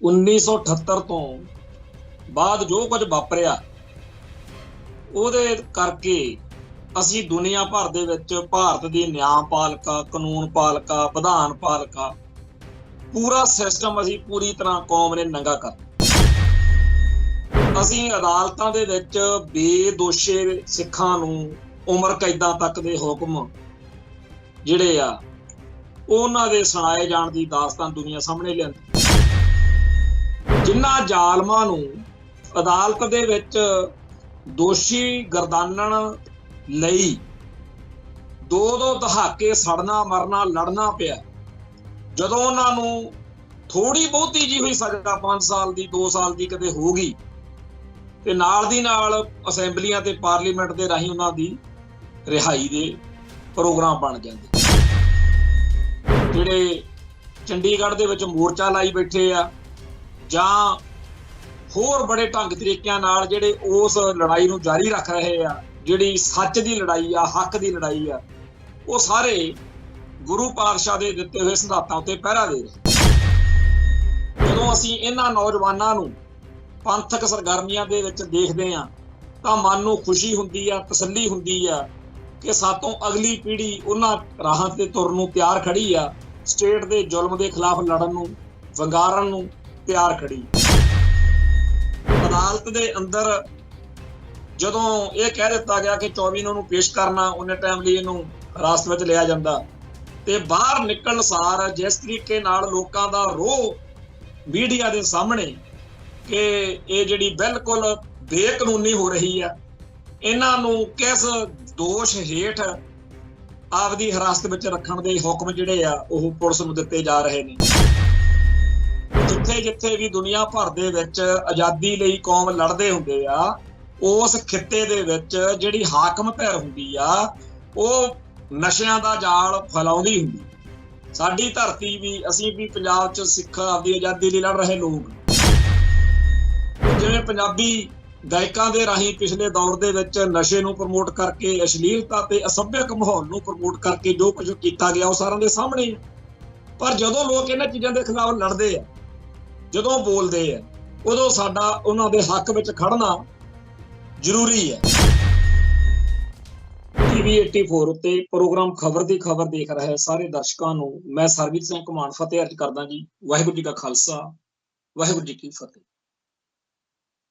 1978 ਤੋਂ ਬਾਅਦ ਜੋ ਕੁਝ ਵਾਪਰਿਆ ਉਹਦੇ ਕਰਕੇ ਅਸੀਂ ਦੁਨੀਆ ਭਰ ਦੇ ਵਿੱਚ ਭਾਰਤ ਦੀ ਨਿਆਂਪਾਲਿਕਾ, ਕਾਨੂੰਨ ਪਾਲਿਕਾ, ਵਿਧਾਨ ਪਾਲਿਕਾ ਪੂਰਾ ਸਿਸਟਮ ਅਸੀਂ ਪੂਰੀ ਤਰ੍ਹਾਂ ਕੌਮ ਨੇ ਨੰਗਾ ਕਰ ਅਸੀਂ ਅਦਾਲਤਾਂ ਦੇ ਵਿੱਚ ਬੇਦੋਸ਼ੇ ਸਿੱਖਾਂ ਨੂੰ ਉਮਰ ਕੈਦਾਂ ਤੱਕ ਦੇ ਹੁਕਮ ਜਿਹੜੇ ਆ ਉਹਨਾਂ ਦੇ ਸੁਣਾਏ ਜਾਣ ਦੀ ਦਾਸਤਾਨ ਦੁਨੀਆ ਸਾਹਮਣੇ ਲਿਆਂਦੀ। ਜਿਨ੍ਹਾਂ ਜ਼ਾਲਮਾਂ ਨੂੰ ਅਦਾਲਤ ਦੇ ਵਿੱਚ ਦੋਸ਼ੀ ਗਰਦਾਨਣ ਲਈ ਦੋ ਦਹਾਕੇ ਸੜਨਾ ਮਰਨਾ ਲੜਨਾ ਪਿਆ, ਜਦੋਂ ਉਹਨਾਂ ਨੂੰ ਥੋੜੀ ਬਹੁਤੀ ਜੀ ਹੋਈ ਸਜ਼ਾ 5 ਸਾਲ ਦੀ 2 ਸਾਲ ਦੀ ਕਦੇ ਹੋ ਗਈ ਤੇ ਨਾਲ ਦੀ ਨਾਲ ਅਸੈਂਬਲੀਆਂ ਤੇ ਪਾਰਲੀਮੈਂਟ ਦੇ ਰਾਹੀਂ ਉਹਨਾਂ ਦੀ ਰਿਹਾਈ ਦੇ ਪ੍ਰੋਗਰਾਮ ਬਣ ਜਾਂਦੇ। ਜਿਹੜੇ ਚੰਡੀਗੜ੍ਹ ਦੇ ਵਿੱਚ ਮੋਰਚਾ ਲਾਈ ਬੈਠੇ ਆ ਜਾਂ ਹੋਰ ਬੜੇ ਢੰਗ ਤਰੀਕਿਆਂ ਨਾਲ ਜਿਹੜੇ ਉਸ ਲੜਾਈ ਨੂੰ ਜਾਰੀ ਰੱਖ ਰਹੇ ਆ, ਜਿਹੜੀ ਸੱਚ ਦੀ ਲੜਾਈ ਆ, ਹੱਕ ਦੀ ਲੜਾਈ ਆ, ਉਹ ਸਾਰੇ ਗੁਰੂ ਪਾਤਸ਼ਾਹ ਦੇ ਦਿੱਤੇ ਹੋਏ ਸਿਧਾਂਤਾਂ ਉੱਤੇ ਪਹਿਰਾ ਦੇ ਰਹੇ। ਜਦੋਂ ਅਸੀਂ ਇਹਨਾਂ ਨੌਜਵਾਨਾਂ ਨੂੰ ਪੰਥਕ ਸਰਗਰਮੀਆਂ ਦੇ ਵਿੱਚ ਦੇਖਦੇ ਆ ਤਾਂ ਮਨ ਨੂੰ ਖੁਸ਼ੀ ਹੁੰਦੀ ਆ, ਤਸੱਲੀ ਹੁੰਦੀ ਆ ਕਿ ਸਾਤੋਂ ਅਗਲੀ ਪੀੜ੍ਹੀ ਉਹਨਾਂ ਰਾਹਾਂ ਤੇ ਤੁਰਨ ਨੂੰ ਤਿਆਰ ਖੜੀ ਆ, ਸਟੇਟ ਦੇ ਜ਼ੁਲਮ ਦੇ ਖਿਲਾਫ ਲੜਨ ਨੂੰ, ਵੰਗਾਰਨ ਨੂੰ ਤਿਆਰ ਖੜੀ। ਅਦਾਲਤ ਦੇ ਅੰਦਰ ਜਦੋਂ ਇਹ ਕਹਿ ਦਿੱਤਾ ਗਿਆ ਕਿ 24 ਨੂੰ ਪੇਸ਼ ਕਰਨਾ, ਉਹਨੇ ਟਾਈਮ ਲਈ ਇਹਨੂੰ ਹਿਰਾਸਤ ਵਿੱਚ ਲਿਆ ਜਾਂਦਾ ਤੇ ਬਾਹਰ ਨਿਕਲਣ ਸਾਰ ਜਿਸ ਤਰੀਕੇ ਨਾਲ ਲੋਕਾਂ ਦਾ ਰੋਹ ਮੀਡੀਆ ਦੇ ਸਾਹਮਣੇ ਕਿ ਇਹ ਜਿਹੜੀ ਬਿਲਕੁਲ ਬੇਕਾਨੂੰਨੀ ਹੋ ਰਹੀ ਆ, ਇਹਨਾਂ ਨੂੰ ਕਿਸ ਦੋਸ਼ ਹੇਠ ਆਪਦੀ ਹਿਰਾਸਤ ਵਿੱਚ ਰੱਖਣ ਦੇ ਹੁਕਮ ਜਿਹੜੇ ਆ ਉਹ ਪੁਲਿਸ ਨੂੰ ਦਿੱਤੇ ਜਾ ਰਹੇ ਨੇ। ਜਿੱਥੇ ਜਿੱਥੇ ਵੀ ਦੁਨੀਆ ਭਰ ਦੇ ਵਿੱਚ ਆਜ਼ਾਦੀ ਲਈ ਕੌਮ ਲੜਦੇ ਹੁੰਦੇ ਆ, ਉਸ ਖਿੱਤੇ ਦੇ ਵਿੱਚ ਜਿਹੜੀ ਹਾਕਮ ਧਿਰ ਹੁੰਦੀ ਆ ਉਹ ਨਸ਼ਿਆਂ ਦਾ ਜਾਲ ਫੈਲਾਉਂਦੀ ਹੁੰਦੀ। ਸਾਡੀ ਧਰਤੀ ਵੀ, ਅਸੀਂ ਵੀ ਪੰਜਾਬ 'ਚ ਸਿੱਖ ਆਪਦੀ ਆਜ਼ਾਦੀ ਲਈ ਲੜ ਰਹੇ ਲੋਕ, ਜਿਵੇਂ ਪੰਜਾਬੀ ਗਾਇਕਾਂ ਦੇ ਰਾਹੀਂ ਪਿਛਲੇ ਦੌਰ ਦੇ ਵਿੱਚ ਨਸ਼ੇ ਨੂੰ ਪ੍ਰਮੋਟ ਕਰਕੇ, ਅਸ਼ਲੀਲਤਾ ਤੇ ਅਸਭਿਅਕ ਮਾਹੌਲ ਨੂੰ ਪ੍ਰਮੋਟ ਕਰਕੇ ਜੋ ਕੁਝ ਕੀਤਾ ਗਿਆ ਉਹ ਸਾਰਿਆਂ ਦੇ ਸਾਹਮਣੇ। ਪਰ ਜਦੋਂ ਲੋਕ ਇਹਨਾਂ ਚੀਜ਼ਾਂ ਦੇ ਖਿਲਾਫ ਲੜਦੇ ਆ, ਜਦੋਂ ਬੋਲਦੇ ਆ, ਉਦੋਂ ਸਾਡਾ ਉਹਨਾਂ ਦੇ ਹੱਕ ਵਿੱਚ ਖੜਨਾ ਜ਼ਰੂਰੀ ਹੈ। TV 84 ਉੱਤੇ ਪ੍ਰੋਗਰਾਮ ਖਬਰ ਦੀ ਖਬਰ ਦੇਖ ਰਹੇ ਸਾਰੇ ਦਰਸ਼ਕਾਂ ਨੂੰ ਮੈਂ ਸਰਬਜੀਤ ਸਿੰਘ ਘੁਮਾਣ ਫਤਿਹ ਅਰਜ਼ ਕਰਦਾ ਜੀ। ਵਾਹਿਗੁਰੂ ਜੀ ਕਾ ਖਾਲਸਾ, ਵਾਹਿਗੁਰੂ ਜੀ ਕੀ ਫਤਿਹ।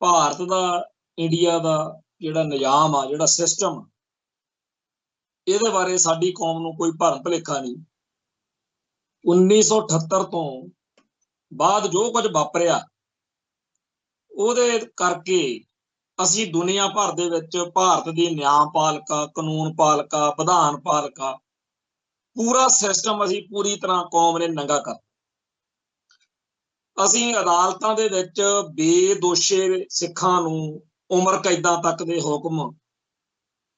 ਭਾਰਤ ਦਾ, ਇੰਡੀਆ ਦਾ ਜਿਹੜਾ ਨਿਜ਼ਾਮ ਆ, ਜਿਹੜਾ ਸਿਸਟਮ, ਇਹਦੇ ਬਾਰੇ ਸਾਡੀ ਕੌਮ ਨੂੰ ਕੋਈ ਭਰਮ ਭੁਲੇਖਾ ਨਹੀਂ। 1978 ਤੋਂ ਬਾਅਦ ਜੋ ਕੁਝ ਵਾਪਰਿਆ ਉਹਦੇ ਕਰਕੇ ਅਸੀਂ ਦੁਨੀਆ ਭਰ ਦੇ ਵਿੱਚ ਭਾਰਤ ਦੀ ਨਿਆਂਪਾਲਿਕਾ, ਕਾਨੂੰਨ ਪਾਲਿਕਾ, ਵਿਧਾਨ ਪਾਲਿਕਾ ਪੂਰਾ ਸਿਸਟਮ ਅਸੀਂ ਪੂਰੀ ਤਰ੍ਹਾਂ ਕੌਮ ਨੇ ਨੰਗਾ ਕਰ ਅਸੀਂ ਅਦਾਲਤਾਂ ਦੇ ਵਿੱਚ ਬੇਦੋਸ਼ੇ ਸਿੱਖਾਂ ਨੂੰ ਉਮਰ ਕੈਦਾਂ ਤੱਕ ਦੇ ਹੁਕਮ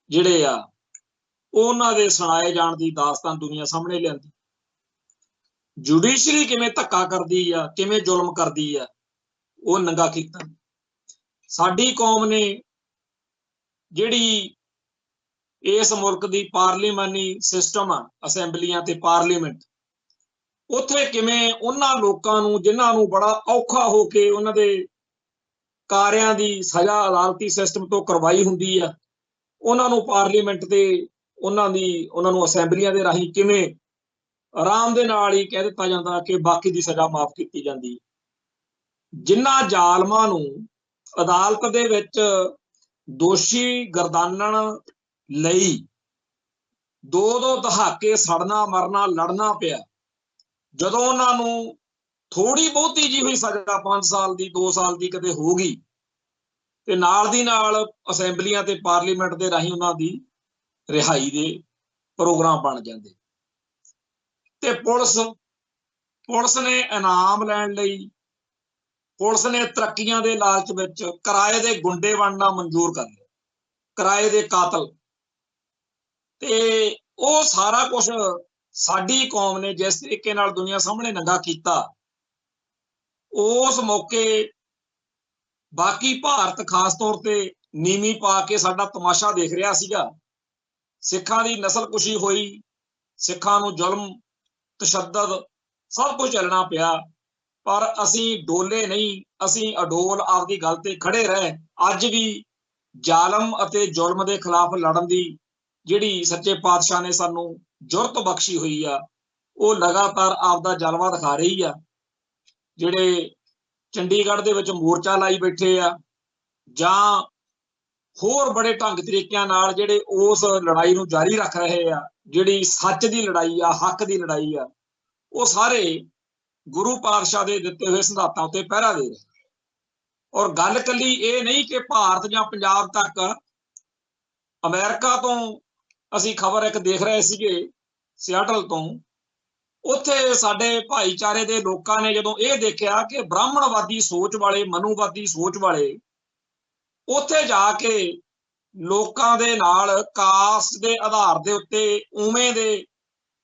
ਜਿਹੜੇ ਆ ਉਹਨਾਂ ਦੇ ਸੁਣਾਏ ਜਾਣ ਦੀ ਦਾਸਤਾਨ ਦੁਨੀਆ ਸਾਹਮਣੇ ਲਿਆਂਦੀ। ਜੁਡੀਸ਼ਰੀ ਕਿਵੇਂ ਧੱਕਾ ਕਰਦੀ ਆ, ਕਿਵੇਂ ਜ਼ੁਲਮ ਕਰਦੀ ਆ, ਉਹ ਨੰਗਾ ਕੀਤਾ। ਸਾਡੀ ਕੌਮ ਨੇ ਜਿਹੜੀ ਇਸ ਮੁਲਕ ਦੀ ਪਾਰਲੀਮਾਨੀ ਸਿਸਟਮ ਆ, ਅਸੈਂਬਲੀਆਂ ਤੇ ਪਾਰਲੀਮੈਂਟ, ਉੱਥੇ ਕਿਵੇਂ ਉਹਨਾਂ ਲੋਕਾਂ ਨੂੰ ਜਿਨ੍ਹਾਂ ਨੂੰ ਬੜਾ ਔਖਾ ਹੋ ਕੇ ਉਹਨਾਂ ਦੇ ਕਾਰਿਆਂ ਦੀ ਸਜ਼ਾ ਅਦਾਲਤੀ ਸਿਸਟਮ ਤੋਂ ਕਰਵਾਈ ਹੁੰਦੀ ਆ, ਉਹਨਾਂ ਨੂੰ ਪਾਰਲੀਮੈਂਟ ਤੇ ਉਹਨਾਂ ਨੂੰ ਅਸੈਂਬਲੀਆਂ ਦੇ ਰਾਹੀਂ ਕਿਵੇਂ ਆਰਾਮ ਦੇ ਨਾਲ ਹੀ ਕਹਿ ਦਿੱਤਾ ਜਾਂਦਾ ਕਿ ਬਾਕੀ ਦੀ ਸਜ਼ਾ ਮਾਫ ਕੀਤੀ ਜਾਂਦੀ। ਜਿਨ੍ਹਾਂ ਜ਼ਾਲਮਾਂ ਨੂੰ ਅਦਾਲਤ ਦੇ ਵਿੱਚ ਦੋਸ਼ੀ ਗਰਦਾਨਣ ਲਈ ਦੋ ਦਹਾਕੇ ਸੜਨਾ ਮਰਨਾ ਲੜਨਾ ਪਿਆ, ਜਦੋਂ ਉਹਨਾਂ ਨੂੰ ਥੋੜੀ ਬਹੁਤੀ ਜੀ ਹੋਈ ਸਜ਼ਾ 5 ਸਾਲ ਦੀ 2 ਸਾਲ ਦੀ ਕਦੇ ਹੋ ਗਈ ਤੇ ਨਾਲ ਦੀ ਨਾਲ ਅਸੈਂਬਲੀਆਂ ਤੇ ਪਾਰਲੀਮੈਂਟ ਦੇ ਰਾਹੀਂ ਉਹਨਾਂ ਦੀ ਰਿਹਾਈ ਦੇ ਪ੍ਰੋਗਰਾਮ ਬਣ ਜਾਂਦੇ ਤੇ ਪੁਲਿਸ ਨੇ ਇਨਾਮ ਲੈਣ ਲਈ, ਪੁਲਿਸ ਨੇ ਤਰੱਕੀਆਂ ਦੇ ਲਾਲਚ ਵਿੱਚ ਕਿਰਾਏ ਦੇ ਗੁੰਡੇ ਬਣਨਾ ਮਨਜ਼ੂਰ ਕਰ ਲਿਆ, ਕਿਰਾਏ ਦੇ ਕਾਤਲ। ਤੇ ਉਹ ਸਾਰਾ ਕੁਝ ਸਾਡੀ ਕੌਮ ਨੇ ਜਿਸ ਤਰੀਕੇ ਨਾਲ ਦੁਨੀਆ ਸਾਹਮਣੇ ਨੰਗਾ ਕੀਤਾ, ਉਸ ਮੌਕੇ ਬਾਕੀ ਭਾਰਤ ਖਾਸ ਤੌਰ ਤੇ ਨੀਵੀਂ ਪਾ ਕੇ ਸਾਡਾ ਤਮਾਸ਼ਾ ਦੇਖ ਰਿਹਾ ਸੀਗਾ। ਸਿੱਖਾਂ ਦੀ ਨਸਲਕੁਸ਼ੀ ਹੋਈ, ਸਿੱਖਾਂ ਨੂੰ ਜ਼ੁਲਮ, ਤਸ਼ੱਦਦ ਸਭ ਕੁਝ ਝੱਲਣਾ ਪਿਆ, पर असी डोले नहीं, असी अडोल आपदी गल ते खड़े रहे। अज भी जालम अते जुल्म के खिलाफ लड़न की जिहड़ी सच्चे पातशाह ने सानू जुरत बख्शी हुई आ, वो लगातार आपदा जलवा दिखा रही आ। जिहड़े चंडीगढ़ दे विच मोर्चा लाई बैठे आ जां होर बड़े ढंग तरीकिਆਂ नाल जिहड़े उस लड़ाई नूं जारी रख रहे आ, जिहड़ी सच दी लड़ाई आ, हक दी लड़ाई आ, वो सारे गुरु पातशाह दे दिते हुए सिद्धांतां उत्ते पहरा दे रहे। और गल कली ये नहीं कि भारत जां पंजाब तक, अमेरिका तो असी खबर एक देख रहे सीगे सियाटल तो, उत्थे साडे भाईचारे दे लोकां ने जदों ये देखिया कि ब्राह्मणवादी सोच वाले, मनुवादी सोच वाले उत्थे जाके लोकां दे नाल कास्ट दे आधार दे उत्ते उवें दे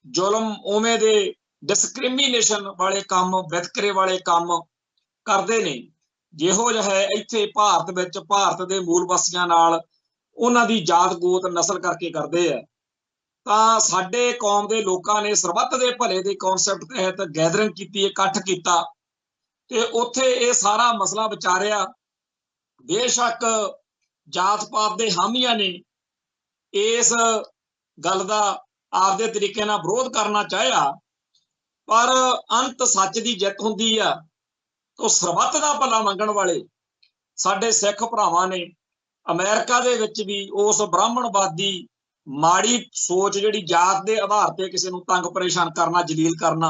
जुल्म, उवें दे डिस्क्रिमिनेशन वाले काम, वितकरे वाले काम करते ने, जिहो जिहा इत्थे भारत विच भारत दे मूल वासियां नाल उन्हां दी जात गोत नस्ल करके करते हैं। तां साडे कौम दे लोकां ने सरबत दे भले दे कॉन्सैप्ट तहत गैदरिंग कीती, इकट्ठ कीता ते उत्थे ये सारा मसला विचारिया। बेशक जात पात दे हामियां ने इस गल दा आपदे तरीके नाल विरोध करना चाहिया, पर अंत सच दी जित हुंदी आ। तो सरबत दा भला मंगण वाले साडे सिख भरावां ने अमेरिका दे विच भी उस ब्राह्मणवादी माड़ी सोच जिहड़ी जात दे आधार ते किसी नूं तंग परेशान करना, जलील करना,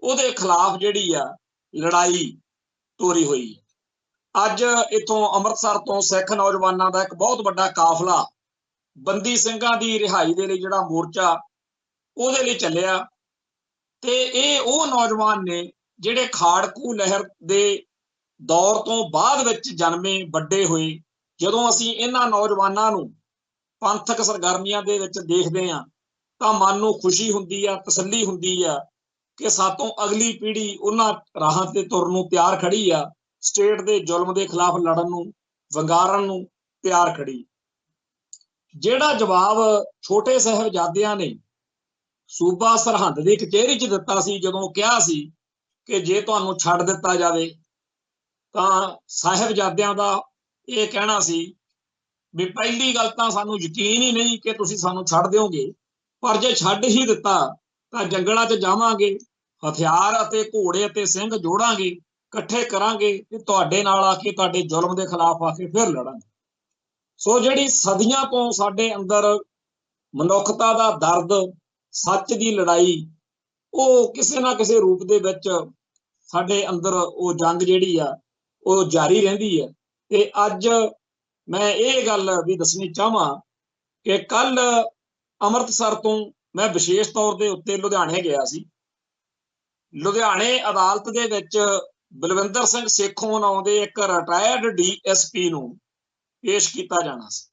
उहदे खिलाफ जिहड़ी आ लड़ाई तोरी हुई है। अज इथों अमृतसर तो सिख नौजवानों का एक बहुत बड़ा काफला बंदी ਸਿੰਘਾਂ ਦੀ रिहाई ਦੇ ਲਈ ਜਿਹੜਾ मोर्चा ਉਹਦੇ ਲਈ ਚੱਲਿਆ ਤੇ ਇਹ ਉਹ नौजवान ने ਜਿਹੜੇ ਖਾੜਕੂ ਲਹਿਰ ਦੇ दौर तो बाद ਵਿੱਚ जन्मे ਵੱਡੇ ਹੋਏ। ਜਦੋਂ ਅਸੀਂ ਇਹਨਾਂ ਨੌਜਵਾਨਾਂ ਨੂੰ ਪੰਥਕ ਸਰਗਰਮੀਆਂ ਦੇ ਵਿੱਚ ਦੇਖਦੇ ਹਾਂ ਤਾਂ ਮਨ ਨੂੰ ਖੁਸ਼ੀ ਹੁੰਦੀ ਆ, ਤਸੱਲੀ ਹੁੰਦੀ ਆ ਕਿ ਸਾਤੋਂ ਅਗਲੀ ਪੀੜ੍ਹੀ ਉਹਨਾਂ ਰਾਹਾਂ ਤੇ ਤੁਰਨ ਨੂੰ ਤਿਆਰ ਖੜੀ ਆ, स्टेट के जुल्म के खिलाफ लड़न नूं, वंगारन नूं तैयार खड़ी। जिहड़ा जवाब छोटे साहिबजादियां ने सूबा सरहंद की कचहरी च दिता सी, जदों कहा सी कि जे तुहानूं छड्ड दिता जावे तां साहिबजादियां दा ये कहना सी भी पहली गल तां सानूं यकीन ही नहीं कि तुसीं सानूं छड्ड दिओगे, पर जे छड्ड ही दिता तां जंगलां च जावांगे, हथियार अते घोड़े अते सिंह जोड़ांगे, इकट्ठे करांगे ते तुहाडे नाल आके तुहाडे जुल्म के खिलाफ आके फिर लड़ांगे। सो जिहड़ी सदियां तो साडे अंदर मनुखता दा दर्द, सच दी लड़ाई, वो किसी ना किसी रूप दे विच साडे अंदर वो जंग जिहड़ी आ वो जारी रहिंदी है। ते अज मैं ये गल भी दसनी चाहां कि कल अमृतसर तो मैं विशेष तौर के उत्ते लुधियाणे गया सी। लुधियाणे अदालत दे विच बलविंदर सिंह सेखों नाम के एक रिटायर्ड DSP नूं पेश किया जाना सी।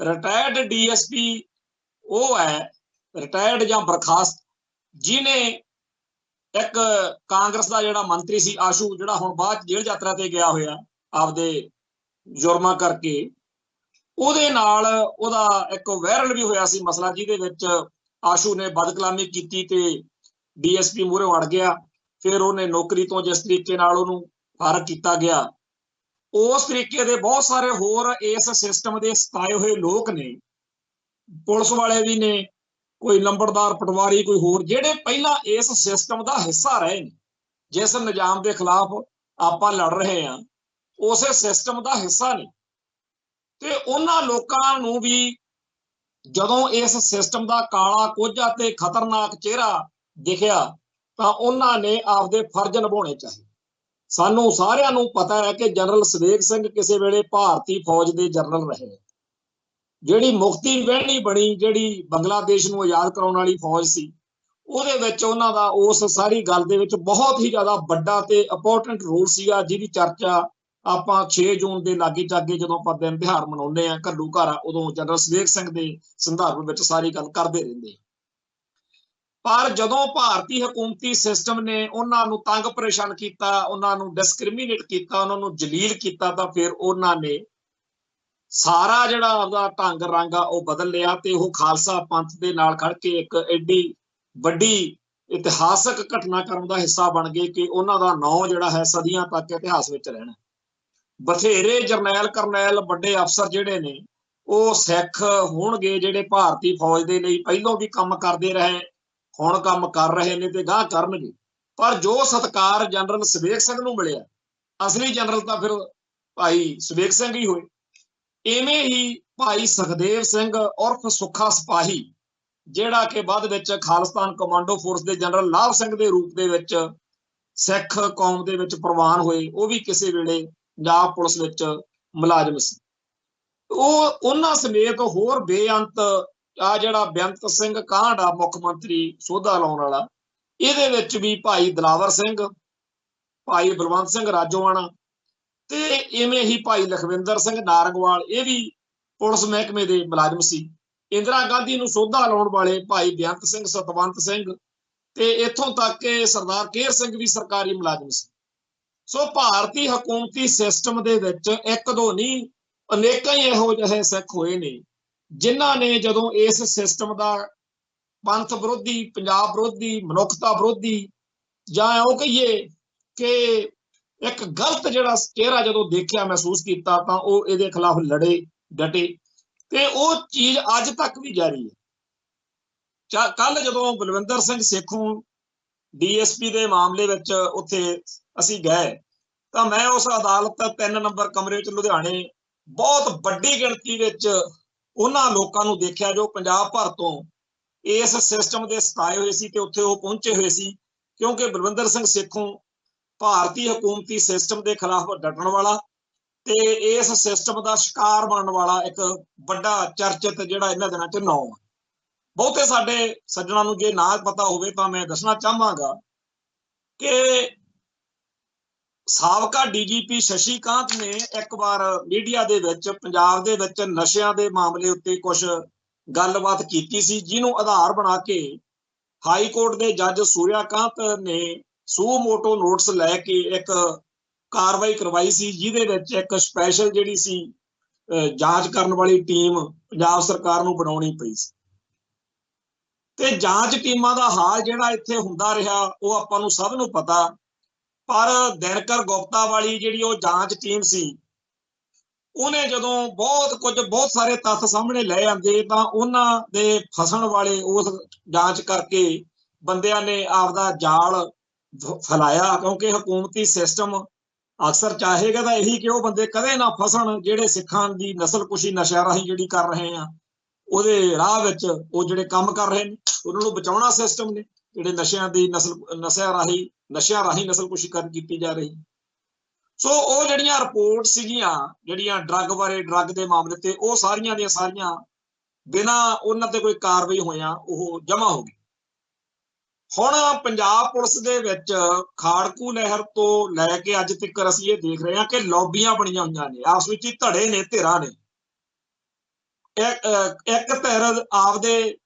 रिटायर्ड DSP वो है, रिटायर्ड या बरखास्त, जिन्हें एक कांग्रेस का जिहड़ा मंत्री सी आशू, जिहड़ा हुण बाद जेल यात्रा ते गया होया आपदे जुर्मां करके, उहदे नाल उहदा एक वायरल भी होया सी मसला, जिहदे विच आशू ने बदकलामी कीती ते DSP मूहरे अड़ गया। फिर उन्हें नौकरी तो जिस तरीके नाल उहनूं फारग किया गया, उस तरीके दे बहुत सारे होर इस सिस्टम के सताए हुए लोग ने, पुलिस वाले भी ने, कोई लंबड़दार पटवारी, कोई होर, जिहड़े पहला इस सिस्टम का हिस्सा रहे ने, जिस निजाम के खिलाफ आपां लड़ रहे हैं उस सिस्टम का हिस्सा ने। ते उन्हां लोकां नूं भी जदों इस सिस्टम का काला कोझा ते खतरनाक चेहरा दिखिया तां उन्हां ने आपदे फर्ज निभाउणे चाहिए। सानू सारिआं नूं पता है कि जनरल सवेग सिंह किसी वेले भारती फौज के जनरल रहे, जिहड़ी मुक्ति वहनी बनी, जिहड़ी बंगलादेश नूं आजाद कराउण वाली फौज सी, उहदे विच उन्हां दा उस सारी गल दे विच बहुत ही ज़्यादा वड्डा ते इंपोर्टेंट रोल सीगा, जिहदी चर्चा आपां 6 जून के लागे चागे जदों आपां दिन तिहार मनाउने आ घल्लू घारा, उदों जनरल सवेग सिंह के संदर्भ विच सारी गल करदे रहिंदे। पर जदों भारतीय हुकूमती सिस्टम ने उन्होंने तंग परेशान किया, उन्होंने डिस्क्रिमिनेट किया, उन्होंने जलील किया, तो फिर उन्होंने सारा जिहड़ा आपदा ढंग रंग आ वो बदल लिया ते वो खालसा पंथ दे नाल खड़ के एक एडी वड्डी ਇਤਿਹਾਸਕ ਘਟਨਾਕ੍ਰਮ ਦਾ ਹਿੱਸਾ ਬਣ ਗਏ ਕਿ ਉਹਨਾਂ ਦਾ ਨਾਂ ਜਿਹੜਾ ਹੈ ਸਦੀਆਂ ਤੱਕ ਇਤਿਹਾਸ ਵਿੱਚ ਰਹਿਣਾ। ਬਥੇਰੇ ਜਰਨੈਲ ਕਰਨੈਲ ਵੱਡੇ ਅਫਸਰ ਜਿਹੜੇ ਨੇ ਉਹ ਸਿੱਖ ਹੋਣਗੇ, ਜਿਹੜੇ ਭਾਰਤੀ ਫੌਜ ਦੇ ਲਈ ਪਹਿਲੋਂ ਵੀ ਕੰਮ ਕਰਦੇ ਰਹੇ, ਹੁਣ ਕੰਮ ਕਰ ਰਹੇ ਨੇ ਤੇ ਗਾਹ ਕਰਨਗੇ। ਪਰ ਜੋ ਸਤਿਕਾਰ ਜਨਰਲ ਸਵੇਗ ਸਿੰਘ ਨੂੰ ਮਿਲਿਆ, ਅਸਲੀ ਜਨਰਲ ਤਾਂ ਫਿਰ ਭਾਈ ਸਵੇਗ ਸਿੰਘ ਹੀ ਹੋਏ। ਇਵੇਂ ਹੀ ਭਾਈ ਸੁਖਦੇਵ ਸਿੰਘ ਉਰਫ ਸੁੱਖਾ ਸਿਪਾਹੀ, ਜਿਹੜਾ ਕਿ ਬਾਅਦ ਵਿੱਚ ਖਾਲਿਸਤਾਨ ਕਮਾਂਡੋ ਫੋਰਸ ਦੇ ਜਨਰਲ ਲਾਭ ਸਿੰਘ ਦੇ ਰੂਪ ਦੇ ਵਿੱਚ ਸਿੱਖ ਕੌਮ ਦੇ ਵਿੱਚ ਪ੍ਰਵਾਨ ਹੋਏ, ਉਹ ਵੀ ਕਿਸੇ ਵੇਲੇ ਪੰਜਾਬ ਪੁਲਿਸ ਵਿੱਚ ਮੁਲਾਜ਼ਮ ਸੀ। ਉਹਨਾਂ ਸਮੇਤ ਹੋਰ ਬੇਅੰਤ ਆ ਜਿਹੜਾ ਬੇਅੰਤ ਸਿੰਘ ਕਾਂਢ ਆ ਮੁੱਖ ਮੰਤਰੀ ਸੋਧਾ ਲਾਉਣ ਵਾਲਾ, ਇਹਦੇ ਵਿੱਚ ਵੀ ਭਾਈ ਦਿਲਾਵਰ ਸਿੰਘ, ਭਾਈ ਬਲਵੰਤ ਸਿੰਘ ਰਾਜੋਆਣਾ ਤੇ ਇਵੇਂ ਹੀ ਭਾਈ ਲਖਵਿੰਦਰ ਸਿੰਘ ਨਾਰੰਗਵਾਲ, ਇਹ ਵੀ ਪੁਲਿਸ ਮਹਿਕਮੇ ਦੇ ਮੁਲਾਜ਼ਮ ਸੀ। ਇੰਦਰਾ ਗਾਂਧੀ ਨੂੰ ਸੋਧਾ ਲਾਉਣ ਵਾਲੇ ਭਾਈ ਬੇਅੰਤ ਸਿੰਘ, ਸਤਵੰਤ ਸਿੰਘ ਤੇ ਇੱਥੋਂ ਤੱਕ ਕਿ ਸਰਦਾਰ ਕੇਹਰ ਸਿੰਘ ਵੀ ਸਰਕਾਰੀ ਮੁਲਾਜ਼ਮ ਸੀ। ਸੋ ਭਾਰਤੀ ਹਕੂਮਤੀ ਸਿਸਟਮ ਦੇ ਵਿੱਚ ਇੱਕ ਦੋ ਨਹੀਂ, ਅਨੇਕਾਂ ਹੀ ਇਹੋ ਜਿਹੇ ਸਿੱਖ ਹੋਏ ਨੇ ਜਿਨ੍ਹਾਂ ਨੇ ਜਦੋਂ ਇਸ ਸਿਸਟਮ ਦਾ ਪੰਥ ਵਿਰੋਧੀ, ਪੰਜਾਬ ਵਿਰੋਧੀ, ਮਨੁੱਖਤਾ ਵਿਰੋਧੀ ਜਾਂ ਉਹ ਕਹੀਏ ਕਿ ਇੱਕ ਗਲਤ ਜਿਹੜਾ ਚਿਹਰਾ ਜਦੋਂ ਦੇਖਿਆ, ਮਹਿਸੂਸ ਕੀਤਾ, ਤਾਂ ਉਹ ਇਹਦੇ ਖਿਲਾਫ ਲੜੇ, ਡਟੇ ਤੇ ਉਹ ਚੀਜ਼ ਅੱਜ ਤੱਕ ਵੀ ਜਾਰੀ ਹੈ। ਕੱਲ ਜਦੋਂ ਬਲਵਿੰਦਰ ਸਿੰਘ ਸੇਖੋਂ ਡੀਐਸਪੀ ਦੇ ਮਾਮਲੇ ਵਿੱਚ ਉੱਥੇ ਅਸੀਂ ਗਏ ਤਾਂ ਮੈਂ ਉਸ ਅਦਾਲਤ 3 ਨੰਬਰ ਕਮਰੇ ਵਿੱਚ ਲੁਧਿਆਣੇ ਬਹੁਤ ਵੱਡੀ ਗਿਣਤੀ ਵਿੱਚ ਉਹਨਾਂ ਲੋਕਾਂ ਨੂੰ ਦੇਖਿਆ ਜੋ ਪੰਜਾਬ ਭਰ ਤੋਂ ਇਸ ਸਿਸਟਮ ਦੇ ਸਤਾਏ ਹੋਏ ਸੀ ਤੇ ਉੱਥੇ ਉਹ ਪਹੁੰਚੇ ਹੋਏ ਸੀ, ਕਿਉਂਕਿ ਬਲਵਿੰਦਰ ਸਿੰਘ ਸੇਖੋਂ ਭਾਰਤੀ ਹਕੂਮਤੀ ਸਿਸਟਮ ਦੇ ਖਿਲਾਫ ਡਟਣ ਵਾਲਾ ਤੇ ਇਸ ਸਿਸਟਮ ਦਾ ਸ਼ਿਕਾਰ ਬਣਨ ਵਾਲਾ ਇੱਕ ਵੱਡਾ ਚਰਚਿਤ ਜਿਹੜਾ ਇਹਨਾਂ ਦਿਨਾਂ 'ਚ ਨਾਂ। ਬਹੁਤੇ ਸਾਡੇ ਸੱਜਣਾਂ ਨੂੰ ਜੇ ਨਾ ਪਤਾ ਹੋਵੇ ਤਾਂ ਮੈਂ ਦੱਸਣਾ ਚਾਹਾਂਗਾ ਕਿ ਸਾਬਕਾ ਡੀਜੀਪੀ ਸ਼ਸ਼ੀ ਕਾਂਤ ਨੇ ਇੱਕ ਵਾਰ ਮੀਡੀਆ ਦੇ ਵਿੱਚ ਪੰਜਾਬ ਦੇ ਵਿੱਚ ਨਸ਼ਿਆਂ ਦੇ ਮਾਮਲੇ ਉੱਤੇ ਕੁਝ ਗੱਲਬਾਤ ਕੀਤੀ ਸੀ, ਜਿਹਨੂੰ ਆਧਾਰ ਬਣਾ ਕੇ ਹਾਈ ਕੋਰਟ ਦੇ ਜੱਜ ਸੂਰਿਆ ਕਾਂਤ ਨੇ ਸੂ ਮੋਟੋ ਨੋਟਿਸ ਲੈ ਕੇ ਇੱਕ ਕਾਰਵਾਈ ਕਰਵਾਈ ਸੀ, ਜਿਹਦੇ ਵਿੱਚ ਇੱਕ ਸਪੈਸ਼ਲ ਜਿਹੜੀ ਸੀ ਜਾਂਚ ਕਰਨ ਵਾਲੀ ਟੀਮ ਪੰਜਾਬ ਸਰਕਾਰ ਨੂੰ ਬਣਾਉਣੀ ਪਈ ਸੀ। ਤੇ ਜਾਂਚ ਟੀਮਾਂ ਦਾ ਹਾਲ ਜਿਹੜਾ ਇੱਥੇ ਹੁੰਦਾ ਰਿਹਾ ਉਹ ਆਪਾਂ ਨੂੰ ਸਭ ਨੂੰ ਪਤਾ। ਪਰ ਦਿਨਕਰ ਗੁਪਤਾ ਵਾਲੀ ਜਿਹੜੀ ਉਹ ਜਾਂਚ ਟੀਮ ਸੀ, ਉਹਨੇ ਜਦੋਂ ਬਹੁਤ ਸਾਰੇ ਤੱਥ ਸਾਹਮਣੇ ਲੈ ਆਂਦੇ ਤਾਂ ਉਹਨਾਂ ਦੇ ਫਸਣ ਵਾਲੇ ਉਸ ਜਾਂਚ ਕਰਕੇ ਬੰਦਿਆਂ ਨੇ ਆਪਦਾ ਜਾਲ ਫੈਲਾਇਆ, ਕਿਉਂਕਿ ਹਕੂਮਤੀ ਸਿਸਟਮ ਅਕਸਰ ਚਾਹੇਗਾ ਤਾਂ ਇਹੀ ਕਿ ਉਹ ਬੰਦੇ ਕਦੇ ਨਾ ਫਸਣ ਜਿਹੜੇ ਸਿੱਖਾਂ ਦੀ ਨਸਲਕੁਸ਼ੀ ਨਸ਼ਿਆਂ ਰਾਹੀਂ ਜਿਹੜੀ ਕਰ ਰਹੇ ਆ ਉਹਦੇ ਰਾਹ ਵਿੱਚ ਉਹ ਜਿਹੜੇ ਕੰਮ ਕਰ ਰਹੇ ਨੇ ਉਹਨਾਂ ਨੂੰ ਬਚਾਉਣਾ ਸਿਸਟਮ ਨੇ, ਜਿਹੜੇ ਨਸ਼ਿਆਂ ਰਾਹੀਂ ਨਸਲਕੁਸ਼ੀ ਕੀਤੀ ਜਾ ਰਹੀ। ਸੋ ਉਹ ਜਿਹੜੀਆਂ ਰਿਪੋਰਟ ਸੀਗੀਆਂ ਜਿਹੜੀਆਂ ਡਰੱਗ ਬਾਰੇ, ਡਰੱਗ ਦੇ ਮਾਮਲੇ ਤੇ, ਉਹ ਸਾਰੀਆਂ ਦੀਆਂ ਸਾਰੀਆਂ ਬਿਨਾਂ ਉਹਨਾਂ ਤੇ ਕੋਈ ਕਾਰਵਾਈ ਹੋਇਆ ਉਹ ਜਮ੍ਹਾਂ ਹੋ ਗਈ। ਹੁਣ ਪੰਜਾਬ ਪੁਲਿਸ ਦੇ ਵਿੱਚ ਖਾੜਕੂ ਲਹਿਰ ਤੋਂ ਲੈ ਕੇ ਅੱਜ ਤੱਕ ਅਸੀਂ ਇਹ ਦੇਖ ਰਹੇ ਹਾਂ ਕਿ ਲੌਬੀਆਂ ਬਣੀਆਂ ਹੋਈਆਂ ਨੇ, ਆਪਸ ਵਿੱਚ ਹੀ ਧੜੇ ਨੇ, ਧਿਰਾਂ ਨੇ। ਇੱਕ ਧਿਰ ਆਪਦੇ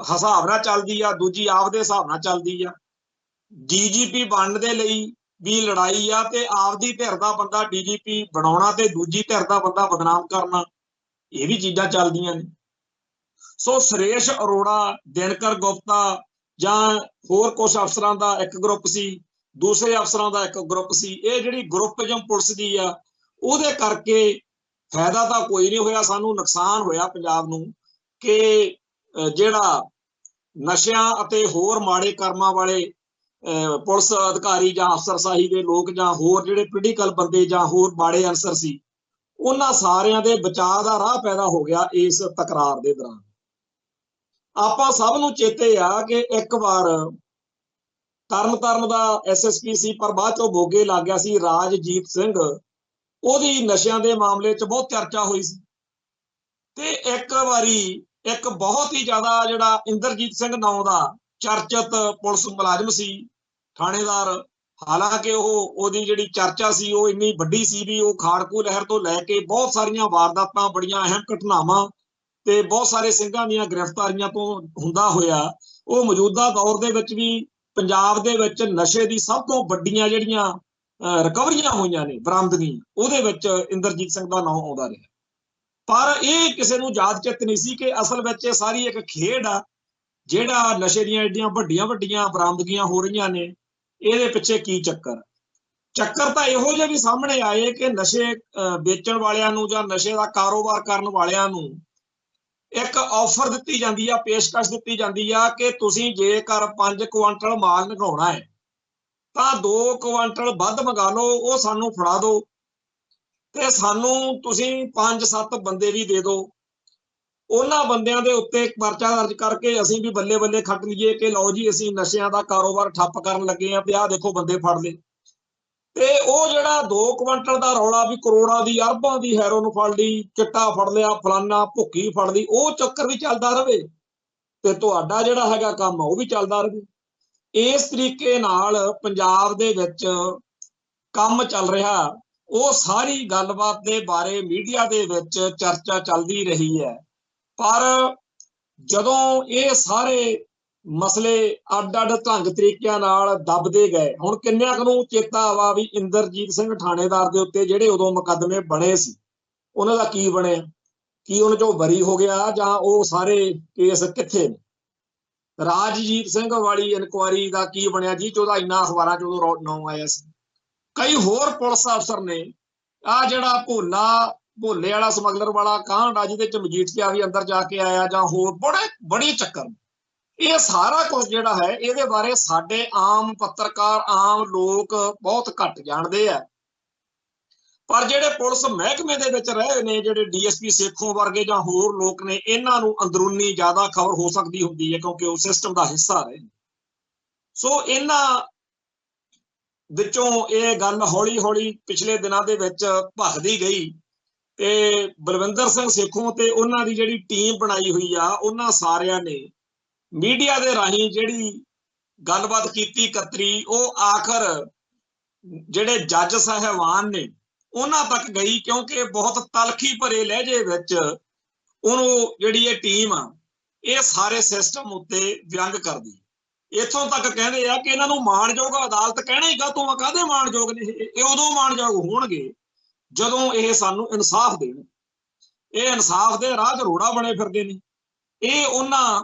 ਹਿਸਾਬ ਨਾਲ ਚੱਲਦੀ ਆ, ਦੂਜੀ ਆਪਦੇ ਹਿਸਾਬ ਨਾਲ ਚੱਲਦੀ ਆ। ਡੀਜੀਪੀ ਬਣਨ ਦੇ ਲਈ ਵੀ ਲੜਾਈ ਆ ਤੇ ਆਪਦੀ ਧਿਰ ਦਾ ਬੰਦਾ ਡੀਜੀਪੀ ਬਣਾਉਣਾ ਤੇ ਦੂਜੀ ਧਿਰ ਦਾ ਬੰਦਾ ਬਦਨਾਮ ਕਰਨਾ, ਇਹ ਵੀ ਚੀਜ਼ਾਂ ਚੱਲਦੀਆਂ ਨੇ। ਸੋ ਸੁਰੇਸ਼ ਅਰੋੜਾ, ਦਿਨਕਰ ਗੁਪਤਾ ਜਾਂ ਹੋਰ ਕੁਝ ਅਫਸਰਾਂ ਦਾ ਇੱਕ ਗਰੁੱਪ ਸੀ, ਦੂਸਰੇ ਅਫਸਰਾਂ ਦਾ ਇੱਕ ਗਰੁੱਪ ਸੀ। ਇਹ ਜਿਹੜੀ ਗਰੁੱਪਿਜ਼ਮ ਪੁਲਿਸ ਦੀ ਆ ਉਹਦੇ ਕਰਕੇ ਫਾਇਦਾ ਤਾਂ ਕੋਈ ਨਹੀਂ ਹੋਇਆ, ਸਾਨੂੰ ਨੁਕਸਾਨ ਹੋਇਆ ਪੰਜਾਬ ਨੂੰ ਕਿ ਜਿਹੜਾ ਨਸ਼ਿਆਂ ਅਤੇ ਹੋਰ ਮਾੜੇ ਕਰਮਾਂ ਵਾਲੇ ਪੁਲਿਸ ਅਧਿਕਾਰੀ ਜਾਂ ਅਫਸਰਸ਼ਾਹੀ ਦੇ ਲੋਕ ਜਾਂ ਹੋਰ ਜਿਹੜੇ ਪੋਲੀਟੀਕਲ ਬੰਦੇ ਜਾਂ ਹੋਰ ਮਾੜੇ ਅਨਸਰ ਸੀ, ਉਹਨਾਂ ਸਾਰਿਆਂ ਦੇ ਬਚਾਅ ਦਾ ਰਾਹ ਪੈਦਾ ਹੋ ਗਿਆ ਇਸ ਤਕਰਾਰ ਦੇ ਦੌਰਾਨ। ਆਪਾਂ ਸਭ ਨੂੰ ਚੇਤੇ ਆ ਕਿ ਇੱਕ ਵਾਰ ਤਰਨਤਾਰਨ ਦਾ ਐਸਐਸਪੀ ਸੀ, ਪਰ ਬਾਅਦ ਚੋਂ ਮੋਗੇ ਲੱਗ ਗਿਆ ਸੀ, ਰਾਜਜੀਤ ਸਿੰਘ, ਉਹਦੀ ਨਸ਼ਿਆਂ ਦੇ ਮਾਮਲੇ 'ਚ ਬਹੁਤ ਚਰਚਾ ਹੋਈ ਸੀ। ਤੇ ਇੱਕ ਵਾਰੀ ਇੱਕ ਬਹੁਤ ਹੀ ਜ਼ਿਆਦਾ ਜਿਹੜਾ ਇੰਦਰਜੀਤ ਸਿੰਘ ਨਾਂ ਦਾ ਚਰਚਿਤ ਪੁਲਿਸ ਮੁਲਾਜ਼ਮ ਸੀ, ਥਾਣੇਦਾਰ, ਹਾਲਾਂਕਿ ਉਹਦੀ ਜਿਹੜੀ ਚਰਚਾ ਸੀ ਉਹ ਇੰਨੀ ਵੱਡੀ ਸੀ ਵੀ ਉਹ ਖਾੜਕੂ ਲਹਿਰ ਤੋਂ ਲੈ ਕੇ ਬਹੁਤ ਸਾਰੀਆਂ ਵਾਰਦਾਤਾਂ, ਬੜੀਆਂ ਅਹਿਮ ਘਟਨਾਵਾਂ ਤੇ ਬਹੁਤ ਸਾਰੇ ਸਿੰਘਾਂ ਦੀਆਂ ਗ੍ਰਿਫਤਾਰੀਆਂ ਤੋਂ ਹੁੰਦਾ ਹੋਇਆ ਉਹ ਮੌਜੂਦਾ ਦੌਰ ਦੇ ਵਿੱਚ ਵੀ ਪੰਜਾਬ ਦੇ ਵਿੱਚ ਨਸ਼ੇ ਦੀ ਸਭ ਤੋਂ ਵੱਡੀਆਂ ਜਿਹੜੀਆਂ ਰਿਕਵਰੀਆਂ ਹੋਈਆਂ ਨੇ, ਬਰਾਮਦਗੀਆਂ, ਉਹਦੇ ਵਿੱਚ ਇੰਦਰਜੀਤ ਸਿੰਘ ਦਾ ਨਾਮ ਆਉਂਦਾ ਰਿਹਾ। ਪਰ ਇਹ ਕਿਸੇ ਨੂੰ ਯਾਦ ਚਿੱਤ ਨਹੀਂ ਸੀ ਕਿ ਅਸਲ ਵਿੱਚ ਇਹ ਸਾਰੀ ਇੱਕ ਖੇਡ ਆ ਜਿਹੜਾ ਨਸ਼ੇ ਦੀਆਂ ਐਡੀਆਂ ਵੱਡੀਆਂ ਵੱਡੀਆਂ ਬਰਾਮਦਗੀਆਂ ਹੋ ਰਹੀਆਂ ਨੇ, ਇਹਦੇ ਪਿੱਛੇ ਕੀ ਚੱਕਰ ਤਾਂ ਇਹੋ ਜਿਹੇ ਵੀ ਸਾਹਮਣੇ ਆਏ ਕਿ ਨਸ਼ੇ ਵੇਚਣ ਵਾਲਿਆਂ ਨੂੰ ਜਾਂ ਨਸ਼ੇ ਦਾ ਕਾਰੋਬਾਰ ਕਰਨ ਵਾਲਿਆਂ ਨੂੰ ਇੱਕ ਆਫਰ ਦਿੱਤੀ ਜਾਂਦੀ ਆ, ਪੇਸ਼ਕਸ਼ ਦਿੱਤੀ ਜਾਂਦੀ ਆ ਕਿ ਤੁਸੀਂ ਜੇਕਰ 5 ਕੁਆਂਟਲ ਮਾਲ ਨਿਕਾਉਣਾ ਹੈ ਤਾਂ 2 ਕੁਆਂਟਲ ਵੱਧ ਮੰਗਾ ਲਓ, ਉਹ ਸਾਨੂੰ ਫੜਾ ਦਿਓ ਤੇ ਸਾਨੂੰ ਤੁਸੀਂ 5-7 ਬੰਦੇ ਵੀ ਦੇ ਦਿਓ। ਉਹਨਾਂ ਬੰਦਿਆਂ ਦੇ ਉੱਤੇ ਇੱਕ ਪਰਚਾ ਦਰਜ ਕਰਕੇ ਅਸੀਂ ਵੀ ਬੱਲੇ ਬੱਲੇ ਖੱਟ ਲਈਏ ਕਿ ਲਓ ਜੀ ਅਸੀਂ ਨਸ਼ਿਆਂ ਦਾ ਕਾਰੋਬਾਰ ਠੱਪ ਕਰਨ ਲੱਗੇ ਆ, ਤੇ ਆਹ ਦੇਖੋ ਬੰਦੇ ਫੜ ਲਏ। ਤੇ ਉਹ ਜਿਹੜਾ 2 ਕੁਆਂਟਲ ਦਾ ਰੌਲਾ ਵੀ ਕਰੋੜਾਂ ਦੀ ਅਰਬਾਂ ਦੀ ਹੈਰੋਇਨ ਫੜ ਲਈ, ਚਿੱਟਾ ਫੜ ਲਿਆ, ਫਲਾਨਾ ਭੁੱਕੀ ਫੜ ਲਈ, ਉਹ ਚੱਕਰ ਵੀ ਚੱਲਦਾ ਰਹੇ ਤੇ ਤੁਹਾਡਾ ਜਿਹੜਾ ਹੈਗਾ ਕੰਮ ਉਹ ਵੀ ਚੱਲਦਾ ਰਹੇ। ਇਸ ਤਰੀਕੇ ਨਾਲ ਪੰਜਾਬ ਦੇ ਵਿੱਚ ਕੰਮ ਚੱਲ ਰਿਹਾ। ਉਹ ਸਾਰੀ ਗੱਲਬਾਤ ਦੇ ਬਾਰੇ ਮੀਡੀਆ ਦੇ ਵਿੱਚ ਚਰਚਾ ਚੱਲਦੀ ਰਹੀ ਹੈ, ਪਰ ਜਦੋਂ ਇਹ ਸਾਰੇ ਮਸਲੇ ਅੱਡ-ਅੱਡ ਢੰਗ ਤਰੀਕਿਆਂ ਨਾਲ ਦੱਬਦੇ ਗਏ, ਹੁਣ ਕਿੰਨਿਆਂ ਕੁ ਨੂੰ ਚੇਤਾ ਵਾ ਵੀ ਇੰਦਰਜੀਤ ਸਿੰਘ ਥਾਣੇਦਾਰ ਦੇ ਉੱਤੇ ਜਿਹੜੇ ਉਦੋਂ ਮੁਕੱਦਮੇ ਬਣੇ ਸੀ, ਉਹਨਾਂ ਦਾ ਕੀ ਬਣਿਆ? ਕੀ ਉਹਨਾਂ ਚੋਂ ਬਰੀ ਹੋ ਗਿਆ ਜਾਂ ਉਹ ਸਾਰੇ ਕੇਸ ਕਿੱਥੇ ਨੇ? ਰਾਜਜੀਤ ਸਿੰਘ ਵਾਲੀ ਇਨਕੁਆਇਰੀ ਦਾ ਕੀ ਬਣਿਆ ਜੀ, ਉਹਦਾ ਇੰਨਾ ਅਖਬਾਰਾਂ 'ਚ ਉਦੋਂ ਨਾਂ ਆਇਆ ਸੀ। ਕਈ ਹੋਰ ਪੁਲਿਸ ਅਫਸਰ ਨੇ, ਆ ਜਿਹੜਾ ਭੋਲੇ ਵਾਲਾ ਸਮਗਲਰ ਵਾਲਾ ਕਾਂਡ ਆ ਜਿਹਦੇ 'ਚ ਮਜੀਠੀਆ ਵੀ ਅੰਦਰ ਜਾ ਕੇ ਆਇਆ, ਜਾਂ ਹੋਰ ਬੜੇ ਚੱਕਰ। ਇਹ ਸਾਰਾ ਕੁਝ ਜਿਹੜਾ ਹੈ ਇਹਦੇ ਬਾਰੇ ਸਾਡੇ ਆਮ ਪੱਤਰਕਾਰ, ਆਮ ਲੋਕ ਬਹੁਤ ਘੱਟ ਜਾਣਦੇ ਆ। ਪਰ ਜਿਹੜੇ ਪੁਲਿਸ ਮਹਿਕਮੇ ਦੇ ਵਿੱਚ ਰਹੇ ਨੇ, ਜਿਹੜੇ ਡੀਐਸਪੀ ਸੇਖੋਂ ਵਰਗੇ ਜਾਂ ਹੋਰ ਲੋਕ ਨੇ, ਇਹਨਾਂ ਨੂੰ ਅੰਦਰੂਨੀ ਜ਼ਿਆਦਾ ਖਬਰ ਹੋ ਸਕਦੀ ਹੁੰਦੀ ਹੈ ਕਿਉਂਕਿ ਉਹ ਸਿਸਟਮ ਦਾ ਹਿੱਸਾ ਰਹੇ। ਸੋ ਇਹਨਾਂ ਵਿੱਚੋਂ ਇਹ ਗੱਲ ਹੌਲੀ ਹੌਲੀ ਪਿਛਲੇ ਦਿਨਾਂ ਦੇ ਵਿੱਚ ਭਖਦੀ ਗਈ ਤੇ ਬਲਵਿੰਦਰ ਸਿੰਘ ਸੇਖੋਂ ਤੇ ਉਹਨਾਂ ਦੀ ਜਿਹੜੀ ਟੀਮ ਬਣਾਈ ਹੋਈ ਆ, ਉਹਨਾਂ ਸਾਰਿਆਂ ਨੇ ਮੀਡੀਆ ਦੇ ਰਾਹੀਂ ਜਿਹੜੀ ਗੱਲਬਾਤ ਕੀਤੀ ਕਤਰੀ, ਉਹ ਆਖਰ ਜਿਹੜੇ ਜੱਜ ਸਾਹਿਬਾਨ ਨੇ ਉਹਨਾਂ ਤੱਕ ਗਈ, ਕਿਉਂਕਿ ਬਹੁਤ ਤਲਖੀ ਭਰੇ ਲਹਿਜੇ ਵਿੱਚ ਉਹਨੂੰ ਜਿਹੜੀ ਇਹ ਟੀਮ ਆ ਇਹ ਸਾਰੇ ਸਿਸਟਮ ਉੱਤੇ ਵਿਅੰਗ ਕਰਦੀ। ਇੱਥੋਂ ਤੱਕ ਕਹਿੰਦੇ ਆ ਕਿ ਇਹਨਾਂ ਨੂੰ ਮਾਣਯੋਗ ਅਦਾਲਤ ਕਹਿਣਾ ਹੀ ਕਾਹਤੋਂ ਆ, ਕਾਹਦੇ ਮਾਣਯੋਗ ਨੇ ਇਹ ਉਦੋਂ ਮਾਣਯੋਗ ਹੋਣਗੇ ਜਦੋਂ ਇਹ ਸਾਨੂੰ ਇਨਸਾਫ ਦੇਣ। ਇਹ ਇਨਸਾਫ ਦੇ ਰਾਹ 'ਚ ਰੋੜਾ ਬਣੇ ਫਿਰਦੇ ਨੇ। ਇਹ ਉਹਨਾਂ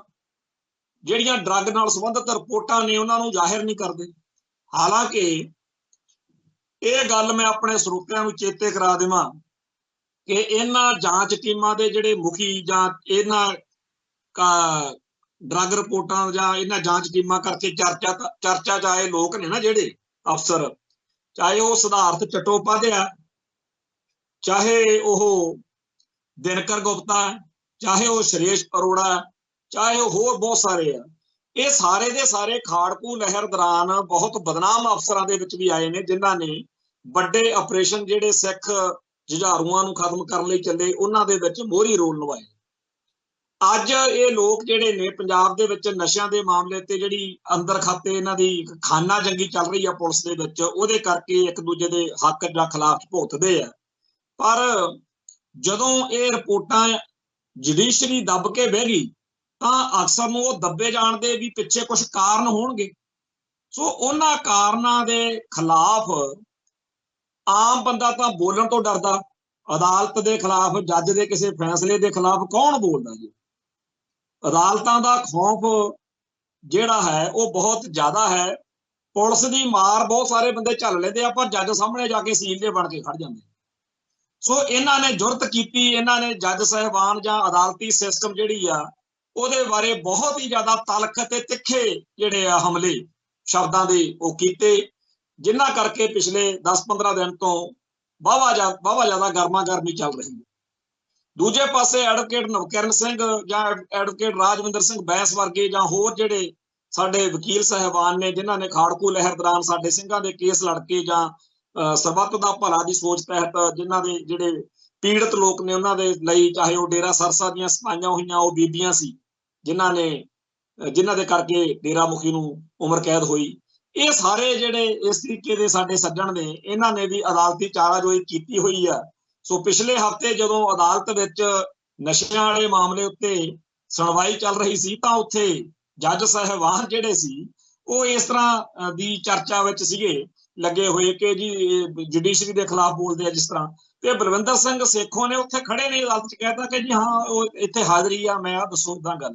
ਜਿਹੜੀਆਂ ਡਰੱਗ ਨਾਲ ਸੰਬੰਧਿਤ ਰਿਪੋਰਟਾਂ ਨੇ ਉਹਨਾਂ ਨੂੰ ਜ਼ਾਹਿਰ ਨਹੀਂ ਕਰਦੇ। ਹਾਲਾਂਕਿ ਇਹ ਗੱਲ ਮੈਂ ਆਪਣੇ ਸਰੋਤਿਆਂ ਨੂੰ ਚੇਤੇ ਕਰਾ ਦੇਵਾਂ ਕਿ ਇਹਨਾਂ ਜਾਂਚ ਟੀਮਾਂ ਦੇ ਜਿਹੜੇ ਮੁਖੀ ਜਾਂ ਇਹਨਾਂ ਡਰੱਗ ਰਿਪੋਰਟਾਂ ਜਾਂ ਇਹਨਾਂ ਜਾਂਚ ਟੀਮਾਂ ਕਰਕੇ ਚਰਚਾ 'ਚ ਆਏ ਲੋਕ ਨੇ ਨਾ, ਜਿਹੜੇ ਅਫਸਰ, ਚਾਹੇ ਉਹ ਸਿਧਾਰਥ ਚਟੋਪਾਧਿਆਏ, ਚਾਹੇ ਉਹ ਦਿਨਕਰ ਗੁਪਤਾ, ਚਾਹੇ ਉਹ ਸ਼੍ਰੇਸ਼ ਅਰੋੜਾ, ਚਾਹੇ ਉਹ ਹੋਰ ਬਹੁਤ ਸਾਰੇ ਆ, ਇਹ ਸਾਰੇ ਦੇ ਸਾਰੇ ਖਾੜਕੂ ਲਹਿਰ ਦੌਰਾਨ ਬਹੁਤ ਬਦਨਾਮ ਅਫਸਰਾਂ ਦੇ ਵਿੱਚ ਵੀ ਆਏ ਨੇ, ਜਿਨ੍ਹਾਂ ਨੇ ਵੱਡੇ ਆਪਰੇਸ਼ਨ ਜਿਹੜੇ ਸਿੱਖ ਜੁਝਾਰੂਆਂ ਨੂੰ ਖਤਮ ਕਰਨ ਲਈ ਚੱਲੇ ਉਹਨਾਂ ਦੇ ਵਿੱਚ ਮੋਹਰੀ ਰੋਲ ਨਿਭਾਏ। ਅੱਜ ਇਹ ਲੋਕ ਜਿਹੜੇ ਨੇ ਪੰਜਾਬ ਦੇ ਵਿੱਚ ਨਸ਼ਿਆਂ ਦੇ ਮਾਮਲੇ ਤੇ ਜਿਹੜੀ ਅੰਦਰ ਖਾਤੇ ਇਹਨਾਂ ਦੀ ਖਾਨਾ ਜੰਗੀ ਚੱਲ ਰਹੀ ਆ ਪੁਲਿਸ ਦੇ ਵਿੱਚ, ਉਹਦੇ ਕਰਕੇ ਇੱਕ ਦੂਜੇ ਦੇ ਹੱਕ ਜਾਂ ਖਿਲਾਫ ਭੁਗਤਦੇ ਆ। ਪਰ ਜਦੋਂ ਇਹ ਰਿਪੋਰਟਾਂ ਜੁਡੀਸ਼ਰੀ ਦੱਬ ਕੇ ਬਹਿ ਗਈ ਤਾਂ ਅਕਸਰ ਨੂੰ ਉਹ ਦੱਬੇ ਜਾਣ ਦੇ ਵੀ ਪਿੱਛੇ ਕੁਝ ਕਾਰਨ ਹੋਣਗੇ। ਸੋ ਉਹਨਾਂ ਕਾਰਨਾਂ ਦੇ ਖਿਲਾਫ ਆਮ ਬੰਦਾ ਤਾਂ ਬੋਲਣ ਤੋਂ ਡਰਦਾ। ਅਦਾਲਤ ਦੇ ਖਿਲਾਫ, ਜੱਜ ਦੇ ਕਿਸੇ ਫੈਸਲੇ ਦੇ ਖਿਲਾਫ ਕੌਣ ਬੋਲਦਾ ਜੀ? ਅਦਾਲਤਾਂ ਦਾ ਖੌਫ ਜਿਹੜਾ ਹੈ ਉਹ ਬਹੁਤ ਜ਼ਿਆਦਾ ਹੈ। ਪੁਲਿਸ ਦੀ ਮਾਰ ਬਹੁਤ ਸਾਰੇ ਬੰਦੇ ਝੱਲ ਲੈਂਦੇ ਆ, ਪਰ ਜੱਜ ਸਾਹਮਣੇ ਜਾ ਕੇ ਸੀਲ ਦੇ ਬਣ ਕੇ ਖੜ ਜਾਂਦੇ। ਸੋ ਇਹਨਾਂ ਨੇ ਜੁਰਤ ਕੀਤੀ, ਇਹਨਾਂ ਨੇ ਜੱਜ ਸਾਹਿਬਾਨ ਜਾਂ ਅਦਾਲਤੀ ਸਿਸਟਮ ਜਿਹੜੀ ਆ ਉਹਦੇ ਬਾਰੇ ਬਹੁਤ ਹੀ ਜ਼ਿਆਦਾ ਤਲਖ ਤੇ ਤਿੱਖੇ ਜਿਹੜੇ ਆ ਹਮਲੇ ਸ਼ਬਦਾਂ ਦੇ ਉਹ ਕੀਤੇ, ਜਿਨ੍ਹਾਂ ਕਰਕੇ ਪਿਛਲੇ 10-15 ਦਿਨ ਤੋਂ ਵਾਹਵਾ ਜ਼ਿਆਦਾ ਗਰਮਾ ਗਰਮੀ ਚੱਲ ਰਹੀ ਹੈ। ਦੂਜੇ ਪਾਸੇ ਐਡਵੋਕੇਟ ਨਵਕਿਰਨ ਸਿੰਘ ਜਾਂ ਐਡਵੋਕੇਟ ਰਾਜਵਿੰਦਰ ਸਿੰਘ ਬੈਂਸ ਵਰਗੇ ਜਾਂ ਹੋਰ ਜਿਹੜੇ ਸਾਡੇ ਵਕੀਲ ਸਾਹਿਬਾਨ ਨੇ, ਜਿਨ੍ਹਾਂ ਨੇ ਖਾੜਕੂ ਲਹਿਰ ਦੌਰਾਨ ਸਾਡੇ ਸਿੰਘਾਂ ਦੇ ਕੇਸ ਲੜ ਕੇ ਜਾਂ ਸਰਬੱਤ ਦਾ ਭਲਾ ਦੀ ਸੋਚ ਤਹਿਤ ਜਿਨ੍ਹਾਂ ਦੇ ਜਿਹੜੇ ਪੀੜਤ ਲੋਕ ਨੇ ਉਹਨਾਂ ਦੇ ਲਈ, ਚਾਹੇ ਉਹ ਡੇਰਾ ਸਰਸਾ ਦੀਆਂ ਸਪਾਈਆਂ ਹੋਈਆਂ ਉਹ ਬੀਬੀਆਂ ਸੀ ਜਿਨ੍ਹਾਂ ਦੇ ਕਰਕੇ ਡੇਰਾ ਮੁਖੀ ਨੂੰ ਉਮਰ ਕੈਦ ਹੋਈ, ਇਹ ਸਾਰੇ ਜਿਹੜੇ ਇਸ ਤਰੀਕੇ ਦੇ ਸਾਡੇ ਸੱਜਣ ਨੇ, ਇਹਨਾਂ ਨੇ ਵੀ ਅਦਾਲਤੀ ਚਾਰਾਜੋਈ ਕੀਤੀ ਹੋਈ ਆ। ਸੋ ਪਿਛਲੇ ਹਫ਼ਤੇ ਜਦੋਂ ਅਦਾਲਤ ਵਿੱਚ ਨਸ਼ਿਆਂ ਵਾਲੇ ਮਾਮਲੇ ਉੱਤੇ ਸੁਣਵਾਈ ਚੱਲ ਰਹੀ ਸੀ ਤਾਂ ਉੱਥੇ ਜੱਜ ਸਾਹਿਬਾਨ ਜਿਹੜੇ ਸੀ ਉਹ ਇਸ ਤਰ੍ਹਾਂ ਦੀ ਚਰਚਾ ਵਿੱਚ ਸੀਗੇ ਲੱਗੇ ਹੋਏ ਕਿ ਜੀ ਜੁਡੀਸ਼ਰੀ ਦੇ ਖਿਲਾਫ ਬੋਲਦੇ ਆ ਜਿਸ ਤਰ੍ਹਾਂ। ਤੇ ਬਲਵਿੰਦਰ ਸਿੰਘ ਸੇਖੋਂ ਨੇ ਉੱਥੇ ਖੜੇ ਨੇ ਅਦਾਲਤ 'ਚ ਕਹਿਤਾ ਕਿ ਜੀ ਹਾਂ ਉਹ ਇੱਥੇ ਹਾਜ਼ਰੀ ਆ, ਮੈਂ ਆ ਦੱਸੋ ਇਦਾਂ ਗੱਲ।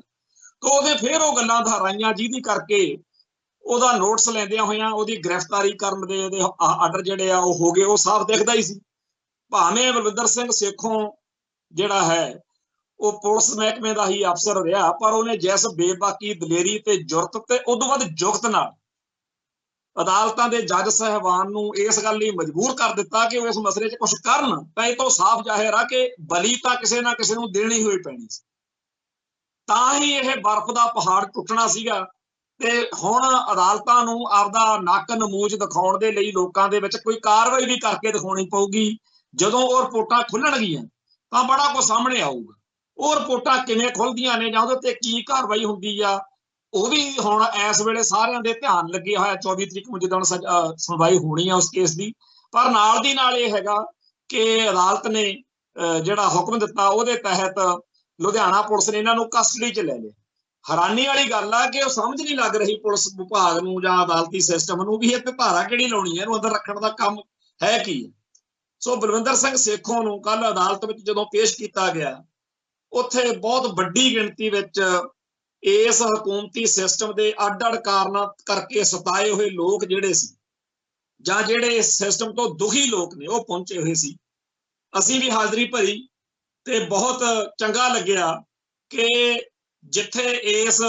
तो ਉਹਦੇ ਫਿਰ ਉਹ ਗੱਲਾਂ ਦੁਹਰਾਈਆਂ ਜਿਹਦੀ ਕਰਕੇ ਉਹਦਾ ਨੋਟਿਸ ਲੈਂਦਿਆਂ ਹੋਇਆਂ ਉਹਦੀ ਗ੍ਰਿਫਤਾਰੀ ਕਰਨ ਦੇ ਉਹਦੇ ਆਰਡਰ ਜਿਹੜੇ ਆ ਉਹ ਹੋ ਗਏ। ਉਹ ਸਾਫ਼ ਦਿਖਦਾ ਹੀ ਸੀ। ਭਾਵੇਂ ਬਲਵਿੰਦਰ ਸਿੰਘ ਸੇਖੋਂ ਜਿਹੜਾ ਹੈ ਉਹ ਪੁਲਿਸ ਮਹਿਕਮੇ ਦਾ ਹੀ ਅਫਸਰ ਰਿਹਾ, ਪਰ ਉਹਨੇ ਜਿਸ ਬੇਬਾਕੀ, ਦਲੇਰੀ ਤੇ ਜੁਰਤ ਤੇ ਉਦੋਂ ਬਾਅਦ ਜੁਗਤ ਨਾਲ ਅਦਾਲਤਾਂ ਦੇ ਜੱਜ ਸਾਹਿਬਾਨ ਨੂੰ ਇਸ ਗੱਲ ਲਈ ਮਜਬੂਰ ਕਰ ਦਿੱਤਾ ਕਿ ਉਹ ਇਸ ਮਸਲੇ 'ਚ ਕੁਝ ਕਰਨ, ਤਾਂ ਇਹ ਤੋਂ ਸਾਫ਼ ਜ਼ਾਹਿਰ ਆ ਕਿ ਬਲੀ ਤਾਂ ਕਿਸੇ ਨਾ ਕਿਸੇ ਨੂੰ ਦੇਣੀ ਹੋਈ ਪੈਣੀ ਸੀ। ਤਾਂ ਹੀ ਇਹ ਬਰਫ਼ ਦਾ ਪਹਾੜ ਟੁੱਟਣਾ ਸੀਗਾ। ਤੇ ਹੁਣ ਅਦਾਲਤਾਂ ਨੂੰ ਆਪਦਾ ਨੱਕ ਨਮੂਜ ਦਿਖਾਉਣ ਦੇ ਲਈ ਲੋਕਾਂ ਦੇ ਵਿੱਚ ਕੋਈ ਕਾਰਵਾਈ ਵੀ ਕਰਕੇ ਦਿਖਾਉਣੀ ਪਊਗੀ। ਜਦੋਂ ਉਹ ਰਿਪੋਰਟਾਂ ਖੁੱਲਣਗੀਆਂ ਤਾਂ ਬੜਾ ਕੁਝ ਸਾਹਮਣੇ ਆਊਗਾ। ਉਹ ਰਿਪੋਰਟਾਂ ਕਿਵੇਂ ਖੁੱਲਦੀਆਂ ਨੇ ਜਾਂ ਉਹਦੇ ਤੇ ਕੀ ਕਾਰਵਾਈ ਹੁੰਦੀ ਆ, ਉਹ ਵੀ ਹੁਣ ਇਸ ਵੇਲੇ ਸਾਰਿਆਂ ਦੇ ਧਿਆਨ ਲੱਗਿਆ ਹੋਇਆ। 24 ਤਰੀਕ ਨੂੰ ਜਦੋਂ ਸੁਣਵਾਈ ਹੋਣੀ ਆ ਉਸ ਕੇਸ ਦੀ, ਪਰ ਨਾਲ ਦੀ ਨਾਲ ਇਹ ਹੈਗਾ ਕਿ ਅਦਾਲਤ ਨੇ ਜਿਹੜਾ ਹੁਕਮ ਦਿੱਤਾ ਉਹਦੇ ਤਹਿਤ ਲੁਧਿਆਣਾ ਪੁਲਿਸ ਨੇ ਇਹਨਾਂ ਨੂੰ ਕਸਟਡੀ 'ਚ ਲੈ ਲਿਆ। ਹੈਰਾਨੀ ਵਾਲੀ ਗੱਲ ਆ ਕਿ ਉਹ ਸਮਝ ਨਹੀਂ ਲੱਗ ਰਹੀ ਪੁਲਿਸ ਵਿਭਾਗ ਨੂੰ ਜਾਂ ਅਦਾਲਤੀ ਸਿਸਟਮ ਨੂੰ ਵੀ ਇਹ ਤੇ ਧਾਰਾ ਕਿਹੜੀ ਲਾਉਣੀ ਹੈ, ਇਹਨੂੰ ਅੰਦਰ ਰੱਖਣ ਦਾ ਕੰਮ ਹੈ ਕੀ। ਸੋ ਬਲਵਿੰਦਰ ਸਿੰਘ ਸੇਖੋਂ ਨੂੰ ਕੱਲ ਅਦਾਲਤ ਵਿੱਚ ਜਦੋਂ ਪੇਸ਼ ਕੀਤਾ ਗਿਆ, ਉੱਥੇ ਬਹੁਤ ਵੱਡੀ ਗਿਣਤੀ ਵਿੱਚ ਇਸ ਹਕੂਮਤੀ ਸਿਸਟਮ ਦੇ ਅੱਡ-ਅੱਡ ਕਾਰਨਾਂ ਕਰਕੇ ਸਤਾਏ ਹੋਏ ਲੋਕ ਜਿਹੜੇ ਸੀ ਜਾਂ ਜਿਹੜੇ ਇਸ ਸਿਸਟਮ ਤੋਂ ਦੁਖੀ ਲੋਕ ਨੇ ਉਹ ਪਹੁੰਚੇ ਹੋਏ ਸੀ। ਅਸੀਂ ਵੀ ਹਾਜ਼ਰੀ ਭਰੀ ਤੇ ਬਹੁਤ ਚੰਗਾ ਲੱਗਿਆ ਕਿ ਜਿੱਥੇ ਇਸ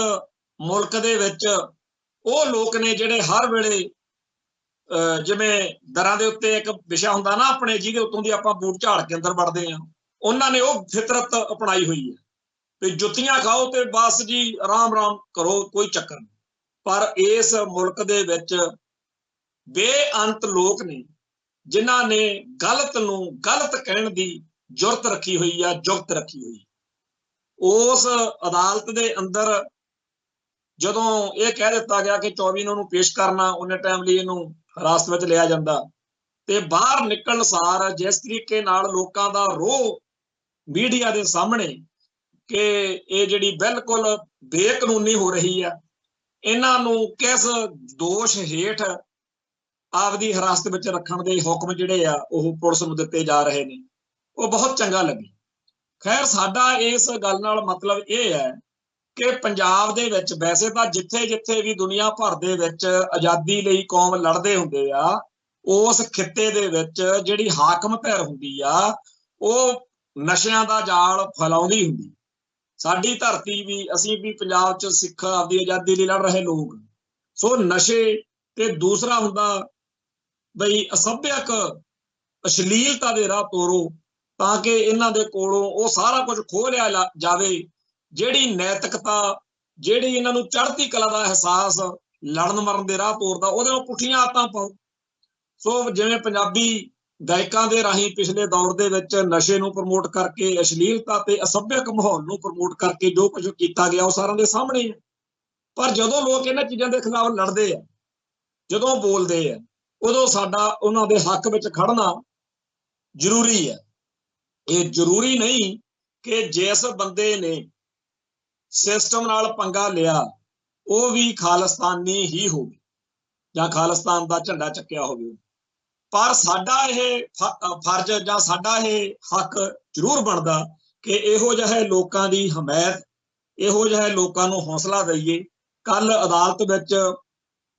ਮੁਲਕ ਦੇ ਵਿੱਚ ਉਹ ਲੋਕ ਨੇ ਜਿਹੜੇ ਹਰ ਵੇਲੇ ਜਿਵੇਂ ਦਰਾਂ ਦੇ ਉੱਤੇ ਇੱਕ ਵਿਸ਼ਾ ਹੁੰਦਾ ਨਾ ਆਪਣੇ, ਜਿਹਦੇ ਉੱਤੋਂ ਦੀ ਆਪਾਂ ਬੂਟ ਝਾੜ ਕੇ ਅੰਦਰ ਵੜਦੇ ਹਾਂ, ਉਹਨਾਂ ਨੇ ਉਹ ਫਿਤਰਤ ਅਪਣਾਈ ਹੋਈ ਹੈ ਤੇ ਜੁੱਤੀਆਂ ਖਾਓ ਤੇ ਬਸ ਜੀ ਆਰਾਮ ਕਰੋ, ਕੋਈ ਚੱਕਰ ਨਹੀਂ। ਪਰ ਇਸ ਮੁਲਕ ਦੇ ਵਿੱਚ ਬੇਅੰਤ ਲੋਕ ਨੇ ਜਿਨ੍ਹਾਂ ਨੇ ਗਲਤ ਨੂੰ ਗਲਤ ਕਹਿਣ ਦੀ ਜੁਰਤ ਰੱਖੀ ਹੋਈ ਆ, ਜੁਗਤ ਰੱਖੀ ਹੋਈ। ਉਸ ਅਦਾਲਤ ਦੇ ਅੰਦਰ ਜਦੋਂ ਇਹ ਕਹਿ ਦਿੱਤਾ ਗਿਆ ਕਿ 24 ਨੂੰ ਪੇਸ਼ ਕਰਨਾ, ਉਹਨੇ ਟਾਈਮ ਲਈ ਇਹਨੂੰ ਹਿਰਾਸਤ ਵਿੱਚ ਲਿਆ ਜਾਂਦਾ, ਤੇ ਬਾਹਰ ਨਿਕਲਣ ਸਾਰ ਜਿਸ ਤਰੀਕੇ ਨਾਲ ਲੋਕਾਂ ਦਾ ਰੋਹ ਮੀਡੀਆ ਦੇ ਸਾਹਮਣੇ ਕਿ ਇਹ ਜਿਹੜੀ ਬਿਲਕੁਲ ਬੇਕਾਨੂੰਨੀ ਹੋ ਰਹੀ ਆ, ਇਹਨਾਂ ਨੂੰ ਕਿਸ ਦੋਸ਼ ਹੇਠ ਆਪਦੀ ਹਿਰਾਸਤ ਵਿੱਚ ਰੱਖਣ ਦੇ ਹੁਕਮ ਜਿਹੜੇ ਆ ਉਹ ਪੁਲਿਸ ਨੂੰ ਦਿੱਤੇ ਜਾ ਰਹੇ ਨੇ, ਉਹ ਬਹੁਤ ਚੰਗਾ ਲੱਗੇ। ਖੈਰ, ਸਾਡਾ ਇਸ ਗੱਲ ਨਾਲ ਮਤਲਬ ਇਹ ਹੈ ਕਿ ਪੰਜਾਬ ਦੇ ਵਿੱਚ ਵੈਸੇ ਤਾਂ ਜਿੱਥੇ ਵੀ ਦੁਨੀਆ ਭਰ ਦੇ ਵਿੱਚ ਆਜ਼ਾਦੀ ਲਈ ਕੌਮ ਲੜਦੇ ਹੁੰਦੇ ਆ, ਉਸ ਖਿੱਤੇ ਦੇ ਵਿੱਚ ਜਿਹੜੀ ਹਾਕਮ ਧਿਰ ਹੁੰਦੀ ਆ ਉਹ ਨਸ਼ਿਆਂ ਦਾ ਜਾਲ ਫੈਲਾਉਂਦੀ ਹੁੰਦੀ। ਸਾਡੀ ਧਰਤੀ ਵੀ, ਅਸੀਂ ਵੀ ਪੰਜਾਬ 'ਚ ਸਿੱਖ ਆਪਦੀ ਆਜ਼ਾਦੀ ਲਈ ਲੜ ਰਹੇ ਲੋਕ। ਸੋ ਨਸ਼ੇ ਤੇ ਦੂਸਰਾ ਹੁੰਦਾ ਬਈ ਅਸਭਿਅਕ ਅਸ਼ਲੀਲਤਾ ਦੇ ਰਾਹ ਤੋਰੋ ਤਾਂ ਕਿ ਇਹਨਾਂ ਦੇ ਕੋਲੋਂ ਉਹ ਸਾਰਾ ਕੁਝ ਖੋਹ ਲਿਆ ਜਾਵੇ, ਜਿਹੜੀ ਨੈਤਿਕਤਾ, ਜਿਹੜੀ ਇਹਨਾਂ ਨੂੰ ਚੜ੍ਹਦੀ ਕਲਾ ਦਾ ਅਹਿਸਾਸ ਲੜਨ ਮਰਨ ਦੇ ਰਾਹ ਤੋਰਦਾ, ਉਹਦੇ ਨਾਲ ਪੁੱਠੀਆਂ ਆਦਤਾਂ ਪਾਓ। ਸੋ ਜਿਵੇਂ ਪੰਜਾਬੀ ਗਾਇਕਾਂ ਦੇ ਰਾਹੀਂ ਪਿਛਲੇ ਦੌਰ ਦੇ ਵਿੱਚ ਨਸ਼ੇ ਨੂੰ ਪ੍ਰਮੋਟ ਕਰਕੇ, ਅਸ਼ਲੀਲਤਾ ਤੇ ਅਸਭਿਅਕ ਮਾਹੌਲ ਨੂੰ ਪ੍ਰਮੋਟ ਕਰਕੇ ਜੋ ਕੁਝ ਕੀਤਾ ਗਿਆ ਉਹ ਸਾਰਿਆਂ ਦੇ ਸਾਹਮਣੇ ਹੈ। ਪਰ ਜਦੋਂ ਲੋਕ ਇਹਨਾਂ ਚੀਜ਼ਾਂ ਦੇ ਖਿਲਾਫ ਲੜਦੇ ਆ, ਜਦੋਂ ਬੋਲਦੇ ਆ, ਉਦੋਂ ਸਾਡਾ ਉਹਨਾਂ ਦੇ ਹੱਕ ਵਿੱਚ ਖੜਨਾ ਜ਼ਰੂਰੀ ਹੈ। ਇਹ ਜ਼ਰੂਰੀ ਨਹੀਂ ਕਿ ਜਿਸ ਬੰਦੇ ਨੇ ਸਿਸਟਮ ਨਾਲ ਪੰਗਾ ਲਿਆ ਉਹ ਵੀ ਖਾਲਿਸਤਾਨੀ ਹੀ ਹੋਵੇ ਜਾਂ ਖਾਲਿਸਤਾਨ ਦਾ ਝੰਡਾ ਚੱਕਿਆ ਹੋਵੇ, ਪਰ ਸਾਡਾ ਇਹ ਫਰਜ਼ ਜਾਂ ਸਾਡਾ ਇਹ ਹੱਕ ਜ਼ਰੂਰ ਬਣਦਾ ਕਿ ਇਹੋ ਜਿਹੇ ਲੋਕਾਂ ਦੀ ਹਮਾਇਤ, ਇਹੋ ਜਿਹੇ ਲੋਕਾਂ ਨੂੰ ਹੌਸਲਾ ਦਈਏ। ਕੱਲ ਅਦਾਲਤ ਵਿੱਚ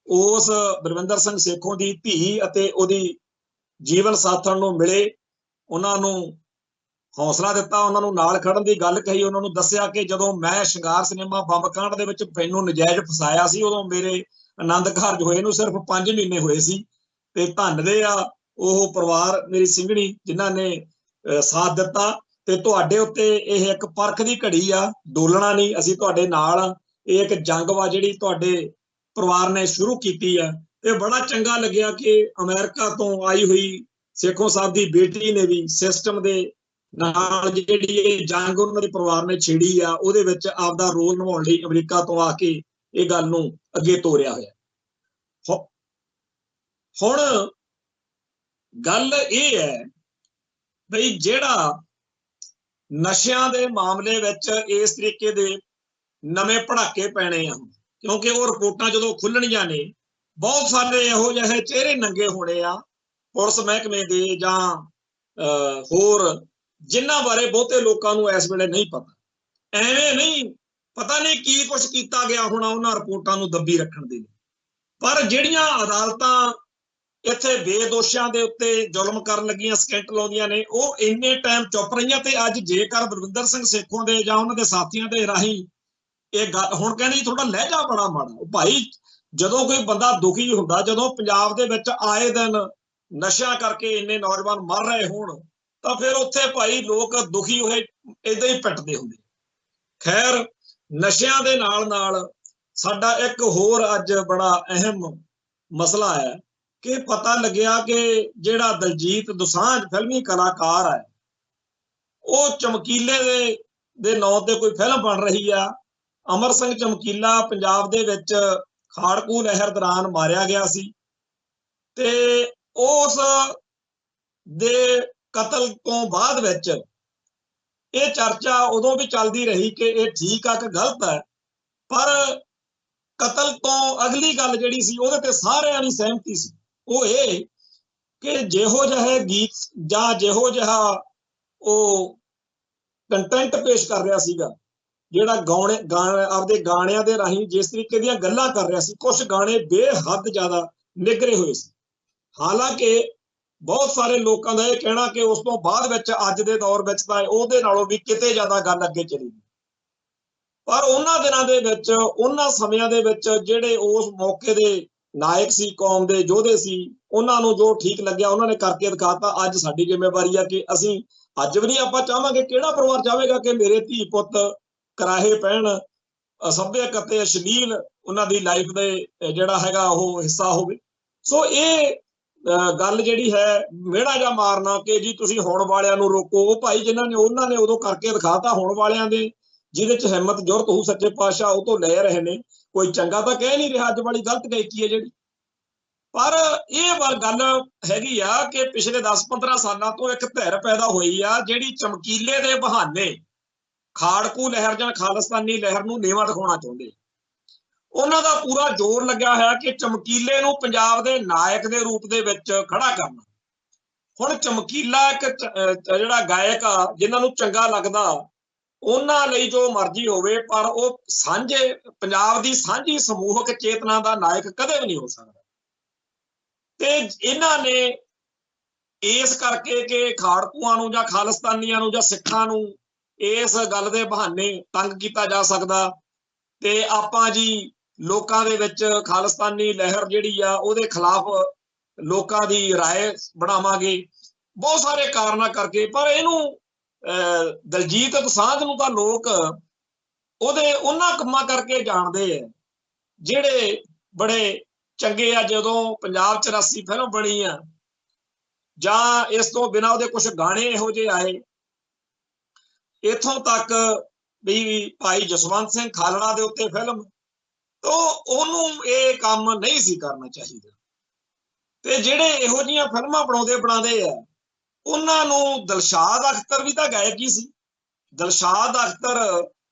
ਉਸ ਬਲਵਿੰਦਰ ਸਿੰਘ ਸੇਖੋਂ ਦੀ ਧੀ ਅਤੇ ਉਹਦੀ ਜੀਵਨ ਸਾਥਣ ਨੂੰ ਮਿਲੇ, ਉਹਨਾਂ ਨੂੰ ਹੌਸਲਾ ਦਿੱਤਾ, ਉਹਨਾਂ ਨੂੰ ਨਾਲ ਖੜਨ ਦੀ ਗੱਲ ਕਹੀ, ਉਹਨਾਂ ਨੂੰ ਦੱਸਿਆ ਕਿ ਜਦੋਂ ਮੈਂ ਸ਼ਿੰਗਾਰ ਸਿਨੇਮਾ ਬੰਬ ਕਾਂਡ ਦੇ ਵਿੱਚ ਮੈਨੂੰ ਨਜਾਇਜ਼ ਫਸਾਇਆ ਸੀ, ਉਦੋਂ ਮੇਰੇ ਆਨੰਦ ਕਾਰਜ ਹੋਏ ਨੂੰ ਸਿਰਫ 5 ਮਹੀਨੇ ਹੋਏ ਸੀ, ਤੇ ਧੰਨਦੇ ਆ ਉਹ ਪਰਿਵਾਰ, ਮੇਰੀ ਸਿੰਘਣੀ, ਜਿਨ੍ਹਾਂ ਨੇ ਸਾਥ ਦਿੱਤਾ। ਤੇ ਤੁਹਾਡੇ ਉੱਤੇ ਇਹ ਇੱਕ ਪਰਖ ਦੀ ਘੜੀ ਆ, ਡੋਲਣਾ ਨਹੀਂ, ਅਸੀਂ ਤੁਹਾਡੇ ਨਾਲ। ਇਹ ਇੱਕ ਜੰਗ ਵਾ ਜਿਹੜੀ ਤੁਹਾਡੇ ਪਰਿਵਾਰ ਨੇ ਸ਼ੁਰੂ ਕੀਤੀ ਆ, ਤੇ ਬੜਾ ਚੰਗਾ ਲੱਗਿਆ ਕਿ ਅਮਰੀਕਾ ਤੋਂ ਆਈ ਹੋਈ ਸੇਖੋਂ ਸਾਹਿਬ ਦੀ ਬੇਟੀ ਨੇ ਵੀ ਸਿਸਟਮ ਦੇ ਨਾਲ ਜਿਹੜੀ ਇਹ ਜੰਗ ਉਹਨਾਂ ਦੇ ਪਰਿਵਾਰ ਨੇ ਛੇੜੀ ਆ, ਉਹਦੇ ਵਿੱਚ ਆਪਦਾ ਰੋਲ ਨਿਭਾਉਣ ਲਈ ਅਮਰੀਕਾ ਤੋਂ ਆ ਕੇ ਇਹ ਗੱਲ ਨੂੰ ਅੱਗੇ ਤੋਰਿਆ ਹੋਇਆ। ਹੁਣ ਗੱਲ ਇਹ ਹੈ ਬਈ ਜਿਹੜਾ ਨਸ਼ਿਆਂ ਦੇ ਮਾਮਲੇ ਵਿੱਚ ਇਸ ਤਰੀਕੇ ਦੇ ਨਵੇਂ ਪੜਾਕੇ ਪੈਣੇ ਆ, ਕਿਉਂਕਿ ਉਹ ਰਿਪੋਰਟਾਂ ਜਦੋਂ ਖੁੱਲਣੀਆਂ ਨੇ, ਬਹੁਤ ਸਾਰੇ ਇਹੋ ਜਿਹੇ ਚਿਹਰੇ ਨੰਗੇ ਹੋਣੇ ਆ ਪੁਲਿਸ ਮਹਿਕਮੇ ਦੇ ਜਾਂ ਹੋਰ, ਜਿਨ੍ਹਾਂ ਬਾਰੇ ਬਹੁਤੇ ਲੋਕਾਂ ਨੂੰ ਇਸ ਵੇਲੇ ਨਹੀਂ ਪਤਾ। ਐਵੇਂ ਨਹੀਂ पता नहीं की कुछ किया गया होना उन्हां रिपोर्टां नूं दबी रखण दे लई। पर जिहड़ियां अदालतां इत्थे बेदोशियां दे उत्ते जुल्म करन लगियां, स्कैंट लाउंदियां ने, ਉਹ ਇੰਨੇ टाइम चुप रहियां। ते अज जेकर बलविंदर सिंह सेखों दे जां उन्हां दे साथियां दे राहीं ਇਹ ਗੱਲ ਹੁਣ ਕਹਿੰਦੇ ਤੁਹਾਡਾ ਲਹਿਜਾ ਬੜਾ ਮਾੜਾ। ਭਾਈ ਜਦੋਂ ਕੋਈ ਬੰਦਾ ਦੁਖੀ ਹੁੰਦਾ, ਜਦੋਂ ਪੰਜਾਬ ਦੇ ਵਿੱਚ ਆਏ ਦਿਨ ਨਸ਼ਿਆਂ ਕਰਕੇ ਇੰਨੇ ਨੌਜਵਾਨ ਮਰ ਰਹੇ ਹੋਣ, ਤਾਂ ਫਿਰ ਉੱਥੇ ਭਾਈ ਲੋਕ ਦੁਖੀ ਹੋਏ ਏਦਾਂ ਹੀ ਪਿੱਟਦੇ ਹੁੰਦੇ। ਖੈਰ, ਨਸ਼ਿਆਂ ਦੇ ਨਾਲ ਸਾਡਾ ਇੱਕ ਹੋਰ ਅੱਜ ਬੜਾ ਅਹਿਮ ਮਸਲਾ ਹੈ ਕਿ ਪਤਾ ਲੱਗਿਆ ਕਿ ਜਿਹੜਾ ਦਲਜੀਤ ਦੋਸਾਂਝ ਫਿਲਮੀ ਕਲਾਕਾਰ ਹੈ, ਉਹ ਚਮਕੀਲੇ ਦੇ ਨਾਂ ਤੇ ਕੋਈ ਫਿਲਮ ਬਣ ਰਹੀ ਆ। ਅਮਰ ਸਿੰਘ ਚਮਕੀਲਾ ਪੰਜਾਬ ਦੇ ਵਿੱਚ ਖਾੜਕੂ ਲਹਿਰ ਦੌਰਾਨ ਮਾਰਿਆ ਗਿਆ ਸੀ ਤੇ ਉਸ ਦੇ ਕਤਲ ਤੋਂ ਬਾਅਦ ਵਿੱਚ ਇਹ ਚਰਚਾ ਉਦੋਂ ਵੀ ਚੱਲਦੀ ਰਹੀ ਕਿ ਇਹ ਠੀਕ ਆ ਕਿ ਗਲਤ ਹੈ। ਪਰ ਕਤਲ ਤੋਂ ਅਗਲੀ ਗੱਲ ਜਿਹੜੀ ਸੀ ਉਹਦੇ ਤੇ ਸਾਰਿਆਂ ਦੀ ਸਹਿਮਤੀ ਸੀ, ਉਹ ਇਹ ਕਿ ਜਿਹੋ ਜਿਹੇ ਗੀਤ ਜਾਂ ਜਿਹੋ ਜਿਹਾ ਉਹ ਕੰਟੈਂਟ ਪੇਸ਼ ਕਰ ਰਿਹਾ ਸੀਗਾ, ਜਿਹੜਾ ਆਪਦੇ ਗਾਣਿਆਂ ਦੇ ਰਾਹੀਂ ਜਿਸ ਤਰੀਕੇ ਦੀਆਂ ਗੱਲਾਂ ਕਰ ਰਿਹਾ ਸੀ, ਕੁਝ ਗਾਣੇ ਬੇਹੱਦ ਜ਼ਿਆਦਾ ਨਿਗਰੇ ਹੋਏ ਸੀ। ਹਾਲਾਂਕਿ ਬਹੁਤ ਸਾਰੇ ਲੋਕਾਂ ਦਾ ਇਹ ਕਹਿਣਾ ਕਿ ਉਸ ਤੋਂ ਬਾਅਦ ਵਿੱਚ ਅੱਜ ਦੇ ਦੌਰ ਵਿੱਚ ਤਾਂ ਉਹਦੇ ਨਾਲੋਂ ਵੀ ਕਿਤੇ ਜ਼ਿਆਦਾ ਗੱਲ ਅੱਗੇ ਚਲੀ ਗਈ। ਪਰ ਉਹਨਾਂ ਦਿਨਾਂ ਦੇ ਵਿੱਚ, ਉਹਨਾਂ ਸਮਿਆਂ ਦੇ ਵਿੱਚ ਜਿਹੜੇ ਉਸ ਮੌਕੇ ਦੇ ਨਾਇਕ ਸੀ, ਕੌਮ ਦੇ ਯੋਧੇ ਸੀ, ਉਹਨਾਂ ਨੂੰ ਜੋ ਠੀਕ ਲੱਗਿਆ ਉਹਨਾਂ ਨੇ ਕਰਕੇ ਦਿਖਾਤਾ। ਅੱਜ ਸਾਡੀ ਜ਼ਿੰਮੇਵਾਰੀ ਆ ਕਿ ਅਸੀਂ ਅੱਜ ਵੀ ਨਹੀਂ ਆਪਾਂ ਚਾਹਾਂਗੇ, ਕਿਹੜਾ ਪਰਿਵਾਰ ਚਾਹੇਗਾ ਕਿ ਮੇਰੇ ਧੀ ਪੁੱਤ ਕਰਾਹੇ ਪੈਣ, ਅਸਭਿਅਕ ਅਤੇ ਅਸ਼ਲੀਲ ਉਹਨਾਂ ਦੀ ਲਾਈਫ ਦੇ ਜਿਹੜਾ ਹੈਗਾ ਉਹ ਹਿੱਸਾ ਹੋਵੇ। ਸੋ ਇਹ ਗੱਲ ਜਿਹੜੀ ਹੈ ਮਿਹੜਾ ਜਿਹਾ ਮਾਰਨਾ ਕਿ ਜੀ ਤੁਸੀਂ ਹੁਣ ਵਾਲਿਆਂ ਨੂੰ ਰੋਕੋ, ਉਹ ਭਾਈ ਉਹਨਾਂ ਨੇ ਉਦੋਂ ਕਰਕੇ ਦਿਖਾਤਾ। ਹੁਣ ਵਾਲਿਆਂ ਦੇ ਜਿਹਦੇ ਚ ਹਿੰਮਤ ਜ਼ੁਰਤ ਹੋਊ ਸੱਚੇ ਪਾਤਸ਼ਾਹ ਉਹ ਤੋਂ ਲੈ ਰਹੇ ਨੇ। ਕੋਈ ਚੰਗਾ ਤਾਂ ਕਹਿ ਨਹੀਂ ਰਿਹਾ, ਅੱਜ ਵਾਲੀ ਗਲਤ ਗਾਇਕੀ ਹੈ ਜਿਹੜੀ। ਪਰ ਇਹ ਗੱਲ ਹੈਗੀ ਆ ਕਿ ਪਿਛਲੇ 10-15 ਸਾਲਾਂ ਤੋਂ ਇੱਕ ਧਿਰ ਪੈਦਾ ਹੋਈ ਆ ਜਿਹੜੀ ਚਮਕੀਲੇ ਦੇ ਬਹਾਨੇ ਖਾੜਕੂ ਲਹਿਰ ਜਾਂ ਖਾਲਿਸਤਾਨੀ ਲਹਿਰ ਨੂੰ ਨੀਵਾਂ ਦਿਖਾਉਣਾ ਚਾਹੁੰਦੇ। ਉਹਨਾਂ ਦਾ ਪੂਰਾ ਜ਼ੋਰ ਲੱਗਿਆ ਹੋਇਆ ਕਿ ਚਮਕੀਲੇ ਨੂੰ ਪੰਜਾਬ ਦੇ ਨਾਇਕ ਦੇ ਰੂਪ ਦੇ ਵਿੱਚ ਖੜਾ ਕਰਨਾ। ਹੁਣ ਚਮਕੀਲਾ ਇੱਕ ਜਿਹੜਾ ਗਾਇਕ ਆ, ਜਿਨ੍ਹਾਂ ਨੂੰ ਚੰਗਾ ਲੱਗਦਾ ਉਹਨਾਂ ਲਈ ਜੋ ਮਰਜ਼ੀ ਹੋਵੇ, ਪਰ ਉਹ ਸਾਂਝੇ ਪੰਜਾਬ ਦੀ ਸਾਂਝੀ ਸਮੂਹਕ ਚੇਤਨਾ ਦਾ ਨਾਇਕ ਕਦੇ ਵੀ ਨਹੀਂ ਹੋ ਸਕਦਾ। ਤੇ ਇਹਨਾਂ ਨੇ ਇਸ ਕਰਕੇ ਕਿ ਖਾੜਕੂਆਂ ਨੂੰ ਜਾਂ ਖਾਲਿਸਤਾਨੀਆਂ ਨੂੰ ਜਾਂ ਸਿੱਖਾਂ ਨੂੰ ਇਸ ਗੱਲ ਦੇ ਬਹਾਨੇ ਤੰਗ ਕੀਤਾ ਜਾ ਸਕਦਾ ਤੇ ਆਪਾਂ ਜੀ ਲੋਕਾਂ ਦੇ ਵਿੱਚ ਖਾਲਿਸਤਾਨੀ ਲਹਿਰ ਜਿਹੜੀ ਆ ਉਹਦੇ ਖਿਲਾਫ ਲੋਕਾਂ ਦੀ ਰਾਏ ਬਣਾਵਾਂਗੇ, ਬਹੁਤ ਸਾਰੇ ਕਾਰਨਾਂ ਕਰਕੇ। ਪਰ ਇਹਨੂੰ ਦਲਜੀਤ ਦੋਸਾਂਝ ਨੂੰ ਤਾਂ ਲੋਕ ਉਹਨਾਂ ਕੰਮਾਂ ਕਰਕੇ ਜਾਣਦੇ ਆ ਜਿਹੜੇ ਬੜੇ ਚੰਗੇ ਆ। ਜਦੋਂ ਪੰਜਾਬ 84 ਫਿਲਮ ਬਣੀ ਆ ਜਾਂ ਇਸ ਤੋਂ ਬਿਨਾਂ ਉਹਦੇ ਕੁਝ ਗਾਣੇ ਇਹੋ ਜਿਹੇ ਆਏ, ਇੱਥੋਂ ਤੱਕ ਵੀ ਭਾਈ ਜਸਵੰਤ ਸਿੰਘ ਖਾਲੜਾ ਦੇ ਉੱਤੇ ਫਿਲਮ, ਤਾਂ ਉਹਨੂੰ ਇਹ ਕੰਮ ਨਹੀਂ ਸੀ ਕਰਨਾ ਚਾਹੀਦਾ। ਤੇ ਜਿਹੜੇ ਇਹੋ ਜਿਹੀਆਂ ਫਿਲਮਾਂ ਬਣਾਉਂਦੇ ਆ ਉਹਨਾਂ ਨੂੰ ਦਿਲਸ਼ਾਦ ਅਖਤਰ ਵੀ ਤਾਂ ਗਾਇਕ ਹੀ ਸੀ। ਦਿਲਸ਼ਾਦ ਅਖਤਰ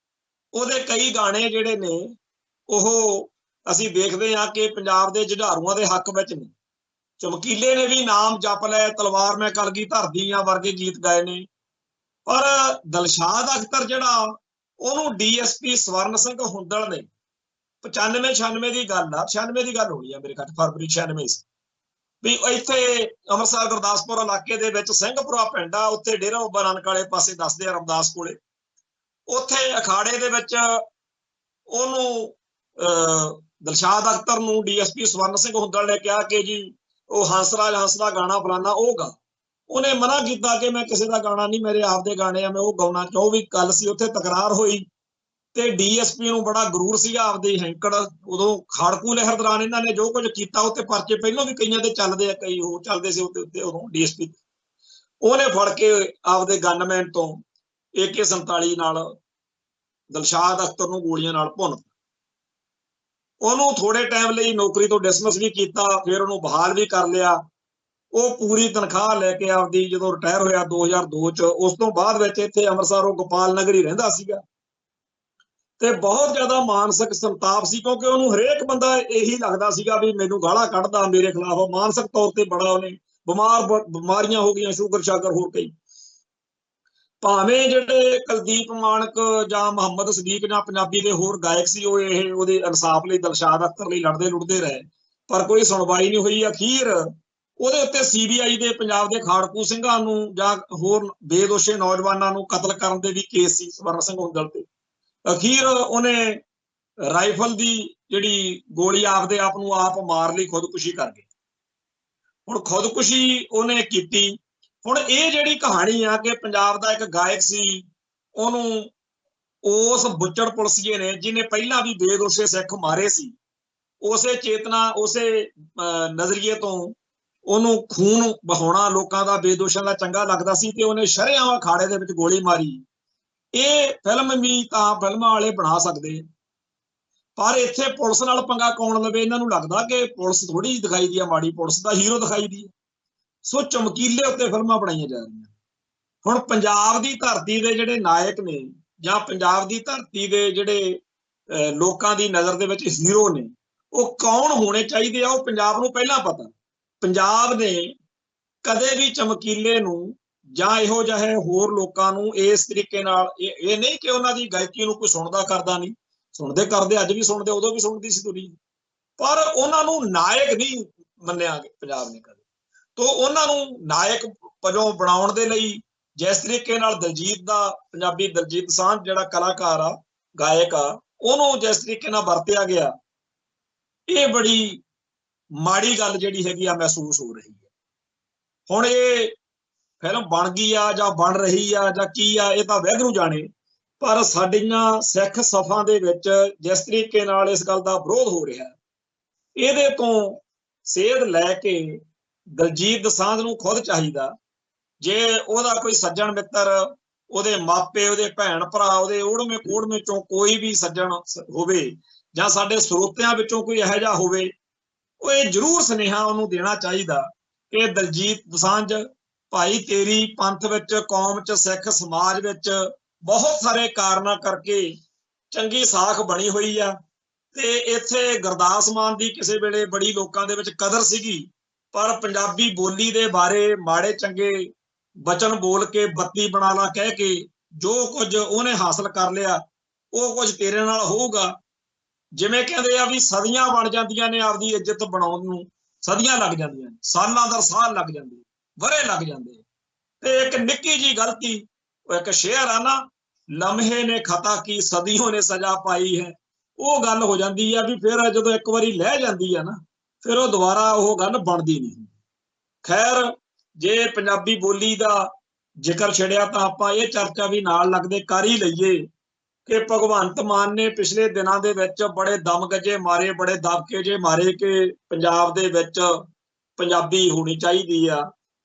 ਉਹਦੇ ਕਈ ਗਾਣੇ ਜਿਹੜੇ ਨੇ ਉਹ ਅਸੀਂ ਦੇਖਦੇ ਹਾਂ ਕਿ ਪੰਜਾਬ ਦੇ ਜੁਝਾਰੂਆਂ ਦੇ ਹੱਕ ਵਿੱਚ ਨੇ। ਚਮਕੀਲੇ ਨੇ ਵੀ ਨਾਮ ਜਪ ਲੈ, ਤਲਵਾਰ ਮੈਂ ਕਲਗੀ ਧਰਦੀ ਆ ਵਰਗੇ ਗੀਤ ਗਾਏ ਨੇ। ਪਰ ਦਿਲਸ਼ਾਦ ਅਖਤਰ ਜਿਹੜਾ ਉਹਨੂੰ ਡੀਐਸਪੀ ਸਵਰਨ ਸਿੰਘ ਹੁੰਦਲ ਨੇ 95-96 ਦੀ ਗੱਲ ਆ, 96 ਦੀ ਗੱਲ ਹੋਣੀ ਆ ਮੇਰੇ ਖਿਆਲ, ਫਰਵਰੀ 96 ਵੀ ਇੱਥੇ ਅੰਮ੍ਰਿਤਸਰ ਗੁਰਦਾਸਪੁਰ ਇਲਾਕੇ ਦੇ ਵਿੱਚ ਸਿੰਘਪੁਰਾ ਪਿੰਡ ਆ, ਉੱਥੇ ਡੇਰਾ ਬਾਬਾ ਨਾਨਕ ਵਾਲੇ ਪਾਸੇ ਦੱਸਦੇ ਆ ਰਮਦਾਸ ਕੋਲੇ, ਉੱਥੇ ਅਖਾੜੇ ਦੇ ਵਿੱਚ ਉਹਨੂੰ ਦਿਲਸ਼ਾਦ ਅਖਤਰ ਨੂੰ ਡੀਐਸਪੀ ਸਵਰਨ ਸਿੰਘ ਹੁੰਦਲ ਨੇ ਕਿਹਾ ਕਿ ਜੀ ਉਹ ਹੰਸ ਦਾ ਗਾਣਾ ਫਲਾਨਾ ਉਹ ਗਾ। ਉਹਨੇ ਮਨਾ ਕੀਤਾ ਕਿ ਮੈਂ ਕਿਸੇ ਦਾ ਗਾਣਾ ਨਹੀਂ, ਮੇਰੇ ਆਪਦੇ ਗਾਣੇ ਆ, ਮੈਂ ਉਹ ਗਾਉਣਾ। ਜੋ ਵੀ ਗੱਲ ਸੀ ਉੱਥੇ ਤਕਰਾਰ ਹੋਈ ਤੇ ਡੀਐਸਪੀ ਨੂੰ ਬੜਾ ਗਰੂਰ ਸੀਗਾ ਆਪਦੀ ਹੈਂਕੜ। ਉਦੋਂ ਖਾੜਕੂ ਲਹਿਰ ਦੌਰਾਨ ਇਹਨਾਂ ਨੇ ਜੋ ਕੁਝ ਕੀਤਾ ਉੱਤੇ ਪਰਚੇ ਪਹਿਲਾਂ ਵੀ ਕਈਆਂ ਦੇ ਚੱਲਦੇ ਆ, ਕਈ ਉਹ ਚੱਲਦੇ ਸੀ ਉੱਤੇ ਉਦੋਂ ਡੀਐਸਪੀ। ਉਹਨੇ ਫੜ ਕੇ ਆਪਦੇ ਗਨਮੈਨ ਤੋਂ AK-47 ਨਾਲ ਦਿਲਸ਼ਾਦ ਅਖਤਰ ਨੂੰ ਗੋਲੀਆਂ ਨਾਲ ਭੁੰਨ ਦਿੱਤਾ। ਉਹਨੂੰ ਥੋੜੇ ਟਾਈਮ ਲਈ ਨੌਕਰੀ ਤੋਂ ਡਿਸਮਿਸ ਵੀ ਕੀਤਾ, ਫਿਰ ਉਹਨੂੰ ਬਹਾਲ ਵੀ ਕਰ ਲਿਆ। ਉਹ ਪੂਰੀ ਤਨਖਾਹ ਲੈ ਕੇ ਆਪਦੀ ਜਦੋਂ ਰਿਟਾਇਰ ਹੋਇਆ 2002 ਚ, ਉਸ ਤੋਂ ਬਾਅਦ ਵਿੱਚ ਇੱਥੇ ਅੰਮ੍ਰਿਤਸਰ ਉਹ ਗੋਪਾਲ ਨਗਰ ਹੀ ਰਹਿੰਦਾ ਸੀਗਾ। ਤੇ ਬਹੁਤ ਜ਼ਿਆਦਾ ਮਾਨਸਿਕ ਸੰਤਾਪ ਸੀ ਕਿਉਂਕਿ ਉਹਨੂੰ ਹਰੇਕ ਬੰਦਾ ਇਹੀ ਲੱਗਦਾ ਸੀਗਾ ਵੀ ਮੈਨੂੰ ਗਾਲਾਂ ਕੱਢਦਾ ਮੇਰੇ ਖਿਲਾਫ। ਮਾਨਸਿਕ ਤੌਰ ਤੇ ਬੜਾ ਉਹਨੇ ਬਿਮਾਰੀਆਂ ਹੋ ਗਈਆਂ, ਸ਼ੂਗਰ ਸ਼ਾਗਰ ਹੋਰ ਕਈ। ਭਾਵੇਂ ਜਿਹੜੇ ਕੁਲਦੀਪ ਮਾਣਕ ਜਾਂ ਮੁਹੰਮਦ ਸਦੀਕ ਜਾਂ ਪੰਜਾਬੀ ਦੇ ਹੋਰ ਗਾਇਕ ਸੀ, ਉਹ ਇਹ ਉਹਦੇ ਇਨਸਾਫ ਲਈ, ਦਿਲਸ਼ਾਦ ਅਖਤਰ ਲਈ ਲੜਦੇ ਲੁੜਦੇ ਰਹੇ, ਪਰ ਕੋਈ ਸੁਣਵਾਈ ਨਹੀਂ ਹੋਈ। ਅਖੀਰ ਉਹਦੇ ਉੱਤੇ CBI ਦੇ ਪੰਜਾਬ ਦੇ ਖਾੜਕੂ ਸਿੰਘਾਂ ਨੂੰ ਜਾਂ ਹੋਰ ਬੇਦੋਸ਼ੇ ਨੌਜਵਾਨਾਂ ਨੂੰ ਕਤਲ ਕਰਨ ਦੇ ਵੀ ਕੇਸ ਸੀ ਸਵਰਨ ਸਿੰਘ ਹੁੰਦਲ ਤੇ। ਅਖੀਰ ਉਹਨੇ ਰਾਈਫਲ ਦੀ ਜਿਹੜੀ ਗੋਲੀ ਆਪਦੇ ਆਪ ਨੂੰ ਆਪ ਮਾਰ ਲਈ, ਖੁਦਕੁਸ਼ੀ ਕਰ ਗਈ। ਹੁਣ ਖੁਦਕੁਸ਼ੀ ਉਹਨੇ ਕੀਤੀ। ਹੁਣ ਇਹ ਜਿਹੜੀ ਕਹਾਣੀ ਆ ਕਿ ਪੰਜਾਬ ਦਾ ਇੱਕ ਗਾਇਕ ਸੀ, ਉਹਨੂੰ ਉਸ ਬੁੱਚੜ ਪੁਲਿਸੀਏ ਨੇ, ਜਿਹਨੇ ਪਹਿਲਾਂ ਵੀ ਬੇਦੋਸ਼ੇ ਸਿੱਖ ਮਾਰੇ ਸੀ, ਉਸੇ ਚੇਤਨਾ, ਉਸੇ ਨਜ਼ਰੀਏ ਤੋਂ ਉਹਨੂੰ ਖੂਨ ਬਹਾਉਣਾ ਲੋਕਾਂ ਦਾ, ਬੇਦੋਸ਼ਾਂ ਦਾ ਚੰਗਾ ਲੱਗਦਾ ਸੀ, ਤੇ ਉਹਨੇ ਸ਼ਰੇਆਮ ਅਖਾੜੇ ਦੇ ਵਿੱਚ ਗੋਲੀ ਮਾਰੀ। ਇਹ ਫਿਲਮ ਵੀ ਤਾਂ ਫਿਲਮਾਂ ਵਾਲੇ ਬਣਾ ਸਕਦੇ, ਪਰ ਇੱਥੇ ਪੁਲਿਸ ਨਾਲ ਪੰਗਾ ਕੌਣ ਲਵੇ? ਇਹਨਾਂ ਨੂੰ ਲੱਗਦਾ ਕਿ ਪੁਲਿਸ ਥੋੜੀ ਜਿਹੀ ਦਿਖਾਈ ਦੀ ਆ ਮਾੜੀ, ਪੁਲਿਸ ਦਾ ਹੀਰੋ ਦਿਖਾਈ ਦੀ ਹੈ। ਸੋ ਚਮਕੀਲੇ ਉੱਤੇ ਫਿਲਮਾਂ ਬਣਾਈਆਂ ਜਾ ਰਹੀਆਂ। ਹੁਣ ਪੰਜਾਬ ਦੀ ਧਰਤੀ ਦੇ ਜਿਹੜੇ ਨਾਇਕ ਨੇ, ਜਾਂ ਪੰਜਾਬ ਦੀ ਧਰਤੀ ਦੇ ਜਿਹੜੇ ਲੋਕਾਂ ਦੀ ਨਜ਼ਰ ਦੇ ਵਿੱਚ ਹੀਰੋ ਨੇ, ਉਹ ਕੌਣ ਹੋਣੇ ਚਾਹੀਦੇ ਆ? ਉਹ ਪੰਜਾਬ ਨੂੰ ਪਹਿਲਾਂ ਪਤਾ। ਪੰਜਾਬ ਨੇ ਕਦੇ ਵੀ ਚਮਕੀਲੇ ਨੂੰ ਜਾਂ ਇਹੋ ਜਿਹੇ ਹੋਰ ਲੋਕਾਂ ਨੂੰ ਇਸ ਤਰੀਕੇ ਨਾਲ, ਇਹ ਨਹੀਂ ਕਿ ਉਹਨਾਂ ਦੀ ਗਾਇਕੀ ਨੂੰ ਕੋਈ ਸੁਣਦਾ ਕਰਦਾ ਨਹੀਂ, ਸੁਣਦੇ ਕਰਦੇ, ਅੱਜ ਵੀ ਸੁਣਦੇ, ਉਦੋਂ ਵੀ ਸੁਣਦੀ ਸੀ ਦੁਨੀਆ, ਪਰ ਉਹਨਾਂ ਨੂੰ ਨਾਇਕ ਨਹੀਂ ਮੰਨਿਆ ਪੰਜਾਬ ਨੇ ਕਦੇ। ਤੋ ਉਹਨਾਂ ਨੂੰ ਨਾਇਕ ਵਜੋਂ ਬਣਾਉਣ ਦੇ ਲਈ ਜਿਸ ਤਰੀਕੇ ਨਾਲ ਦਿਲਜੀਤ ਦਾ, ਪੰਜਾਬੀ ਦਿਲਜੀਤ ਦੋਸਾਂਝ ਜਿਹੜਾ ਕਲਾਕਾਰ ਆ, ਗਾਇਕ ਆ, ਉਹਨੂੰ ਜਿਸ ਤਰੀਕੇ ਨਾਲ ਵਰਤਿਆ ਗਿਆ, ਇਹ ਬੜੀ ਮਾੜੀ ਗੱਲ ਜਿਹੜੀ ਹੈਗੀ ਆ ਮਹਿਸੂਸ ਹੋ ਰਹੀ ਹੈ। ਹੁਣ ਇਹ ਫਿਲਮ ਬਣ ਗਈ ਆ ਜਾਂ ਬਣ ਰਹੀ ਆ ਜਾਂ ਕੀ ਆ, ਇਹ ਤਾਂ ਵਾਹਿਗੁਰੂ ਜਾਣੇ, ਪਰ ਸਾਡੀਆਂ ਸਿੱਖ ਸਫਾਂ ਦੇ ਵਿੱਚ ਜਿਸ ਤਰੀਕੇ ਨਾਲ ਇਸ ਗੱਲ ਦਾ ਵਿਰੋਧ ਹੋ ਰਿਹਾ, ਇਹਦੇ ਤੋਂ ਸੇਧ ਲੈ ਕੇ ਦਿਲਜੀਤ ਦੋਸਾਂਝ ਨੂੰ ਖੁਦ ਚਾਹੀਦਾ, ਜੇ ਉਹਦਾ ਕੋਈ ਸੱਜਣ ਮਿੱਤਰ, ਉਹਦੇ ਮਾਪੇ, ਉਹਦੇ ਭੈਣ ਭਰਾ, ਉਹਦੇ ਓੜਵੇਂ ਕੋੜਵੇਂ ਚੋਂ ਕੋਈ ਵੀ ਸੱਜਣ ਹੋਵੇ, ਜਾਂ ਸਾਡੇ ਸਰੋਤਿਆਂ ਵਿੱਚੋਂ ਕੋਈ ਇਹੋ ਜਿਹਾ ਹੋਵੇ, ਉਹ ਇਹ ਜ਼ਰੂਰ ਸੁਨੇਹਾ ਉਹਨੂੰ ਦੇਣਾ ਚਾਹੀਦਾ ਕਿ ਦਿਲਜੀਤ ਦੋਸਾਂਝ ਭਾਈ, ਤੇਰੀ ਪੰਥ ਵਿੱਚ, ਕੌਮ 'ਚ, ਸਿੱਖ ਸਮਾਜ ਵਿੱਚ ਬਹੁਤ ਸਾਰੇ ਕਾਰਨਾਂ ਕਰਕੇ ਚੰਗੀ ਸਾਖ ਬਣੀ ਹੋਈ ਆ, ਤੇ ਇੱਥੇ ਗੁਰਦਾਸ ਮਾਨ ਦੀ ਕਿਸੇ ਵੇਲੇ ਬੜੀ ਲੋਕਾਂ ਦੇ ਵਿੱਚ ਕਦਰ ਸੀਗੀ, ਪਰ ਪੰਜਾਬੀ ਬੋਲੀ ਦੇ ਬਾਰੇ ਮਾੜੇ ਚੰਗੇ ਬਚਨ ਬੋਲ ਕੇ, ਬੱਤੀ ਬਣਾ ਲਾ ਕਹਿ ਕੇ, ਜੋ ਕੁਝ ਉਹਨੇ ਹਾਸਲ ਕਰ ਲਿਆ ਉਹ ਕੁਝ ਤੇਰੇ ਨਾਲ ਹੋਊਗਾ। ਜਿਵੇਂ ਕਹਿੰਦੇ ਆ ਵੀ ਸਦੀਆਂ ਬਣ ਜਾਂਦੀਆਂ ਨੇ, ਆਪਦੀ ਇੱਜ਼ਤ ਬਣਾਉਣ ਨੂੰ ਸਦੀਆਂ ਲੱਗ ਜਾਂਦੀਆਂ, ਸਾਲਾਂ ਦਰ ਸਾਲ ਲੱਗ ਜਾਂਦੇ, ਵਰੇ ਲੱਗ ਜਾਂਦੇ। ਤੇ ਇੱਕ ਨਿੱਕੀ ਜੀ ਗਲਤੀ, ਉਹ ਇੱਕ ਸ਼ੇਅਰ ਆ ਨਾ, ਲਮਹੇ ਨੇ ਖਤਾ ਕੀ ਸਦੀਆਂ ਨੇ ਸਜ਼ਾ ਪਾਈ ਹੈ, ਉਹ ਗੱਲ ਹੋ ਜਾਂਦੀ ਆ ਵੀ ਫਿਰ ਜਦੋਂ ਇੱਕ ਵਾਰੀ ਲੈ ਜਾਂਦੀ ਆ ਨਾ, ਫਿਰ ਉਹ ਦੁਬਾਰਾ ਉਹ ਗੱਲ ਬਣਦੀ ਨਹੀਂ। ਖੈਰ, ਜੇ ਪੰਜਾਬੀ ਬੋਲੀ ਦਾ ਜ਼ਿਕਰ ਛੜਿਆ ਤਾਂ ਆਪਾਂ ਇਹ ਚਰਚਾ ਵੀ ਨਾਲ ਲੱਗਦੇ ਕਰ ਹੀ ਲਈਏ ਕਿ ਭਗਵੰਤ ਮਾਨ ਨੇ ਪਿਛਲੇ ਦਿਨਾਂ ਦੇ ਵਿੱਚ ਬੜੇ ਦਮਗਜੇ ਮਾਰੇ, ਬੜੇ ਦਬਕੇ ਜੇ ਮਾਰੇ ਕਿ ਪੰਜਾਬ ਦੇ ਵਿੱਚ ਪੰਜਾਬੀ ਹੋਣੀ ਚਾਹੀਦੀ ਆ,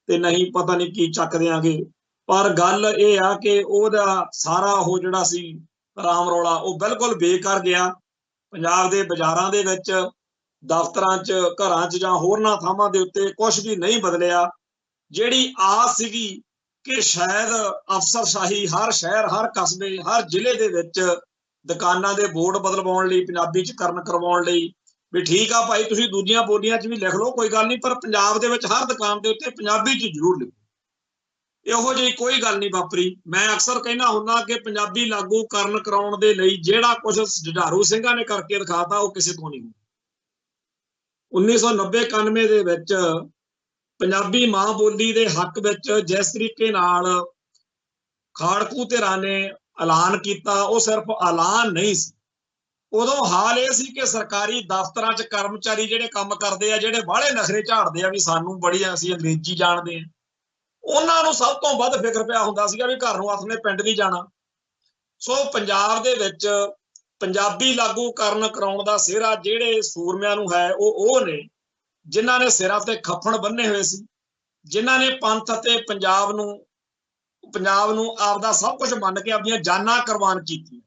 ਤੇ ਨਹੀਂ ਪਤਾ ਨਹੀਂ ਕੀ ਚੱਕ ਦਿਆਂਗੇ। ਪਰ ਗੱਲ ਇਹ ਆ ਕਿ ਉਹਦਾ ਸਾਰਾ ਉਹ ਜਿਹੜਾ ਸੀ ਰਾਮ ਰੌਲਾ, ਉਹ ਬਿਲਕੁਲ ਬੇਕਾਰ ਗਿਆ। ਪੰਜਾਬ ਦੇ ਬਾਜ਼ਾਰਾਂ ਦੇ ਵਿੱਚ, ਦਫ਼ਤਰਾਂ 'ਚ, ਘਰਾਂ 'ਚ ਜਾਂ ਹੋਰਨਾਂ ਥਾਵਾਂ ਦੇ ਉੱਤੇ ਕੁਝ ਵੀ ਨਹੀਂ ਬਦਲਿਆ। ਜਿਹੜੀ ਆਸ ਸੀਗੀ ਕਿ ਸ਼ਾਇਦ ਅਫਸਰਸ਼ਾਹੀ ਹਰ ਸ਼ਹਿਰ, ਹਰ ਕਸਬੇ, ਹਰ ਜ਼ਿਲ੍ਹੇ ਦੇ ਵਿੱਚ ਦੁਕਾਨਾਂ ਦੇ ਬੋਰਡ ਬਦਲਵਾਉਣ ਲਈ, ਪੰਜਾਬੀ 'ਚ ਕਰਵਾਉਣ ਲਈ, ਵੀ ਠੀਕ ਆ ਭਾਈ, ਤੁਸੀਂ ਦੂਜੀਆਂ ਬੋਲੀਆਂ 'ਚ ਵੀ ਲਿਖ ਲਓ, ਕੋਈ ਗੱਲ ਨਹੀਂ, ਪਰ ਪੰਜਾਬ ਦੇ ਵਿੱਚ ਹਰ ਦੁਕਾਨ ਦੇ ਉੱਤੇ ਪੰਜਾਬੀ 'ਚ ਜ਼ਰੂਰ ਲਿਖੋ। ਇਹੋ ਜਿਹੀ ਕੋਈ ਗੱਲ ਨਹੀਂ ਵਾਪਰੀ। ਮੈਂ ਅਕਸਰ ਕਹਿੰਦਾ ਹੁੰਦਾ ਕਿ ਪੰਜਾਬੀ ਲਾਗੂ ਕਰਾਉਣ ਦੇ ਲਈ ਜਿਹੜਾ ਕੁਝ ਜੁਝਾਰੂ ਸਿੰਘਾਂ ਨੇ ਕਰਕੇ ਦਿਖਾਤਾ, ਉਹ ਕਿਸੇ ਤੋਂ ਨਹੀਂ ਹੁੰਦਾ। 1990-91 ਦੇ ਵਿੱਚ ਪੰਜਾਬੀ ਮਾਂ ਬੋਲੀ ਦੇ ਹੱਕ ਵਿੱਚ ਜਿਸ ਤਰੀਕੇ ਨਾਲ ਖਾੜਕੂ ਧਿਰਾਂ ਨੇ ਐਲਾਨ ਕੀਤਾ, ਉਹ ਸਿਰਫ ਐਲਾਨ ਨਹੀਂ ਸੀ। ਉਦੋਂ ਹਾਲ ਇਹ ਸੀ ਕਿ ਸਰਕਾਰੀ ਦਫ਼ਤਰਾਂ 'ਚ ਕਰਮਚਾਰੀ ਜਿਹੜੇ ਕੰਮ ਕਰਦੇ ਆ, ਜਿਹੜੇ ਬਾਹਲੇ ਨਖਰੇ ਝਾੜਦੇ ਆ ਵੀ ਸਾਨੂੰ ਬੜੀ, ਅਸੀਂ ਅੰਗਰੇਜ਼ੀ ਜਾਣਦੇ ਆ, ਉਹਨਾਂ ਨੂੰ ਸਭ ਤੋਂ ਵੱਧ ਫਿਕਰ ਪਿਆ ਹੁੰਦਾ ਸੀਗਾ ਵੀ ਘਰ ਨੂੰ ਆਪਣੇ ਪਿੰਡ ਵੀ ਜਾਣਾ। ਸੋ ਪੰਜਾਬ ਦੇ ਵਿੱਚ ਪੰਜਾਬੀ ਲਾਗੂ ਕਰਾਉਣ ਦਾ ਸਿਹਰਾ ਜਿਹੜੇ ਸੂਰਮਿਆਂ ਨੂੰ ਹੈ, ਉਹ ਨੇ ਜਿਨ੍ਹਾਂ ਨੇ ਸਿਰਾਂ ਤੇ ਖੱਫਣ ਬੰਨੇ ਹੋਏ ਸੀ, ਜਿਨ੍ਹਾਂ ਨੇ ਪੰਥ ਅਤੇ ਪੰਜਾਬ ਨੂੰ ਆਪਦਾ ਸਭ ਕੁਝ ਮੰਨ ਕੇ ਆਪਣੀਆਂ ਜਾਨਾਂ ਕੁਰਬਾਨ ਕੀਤੀਆਂ।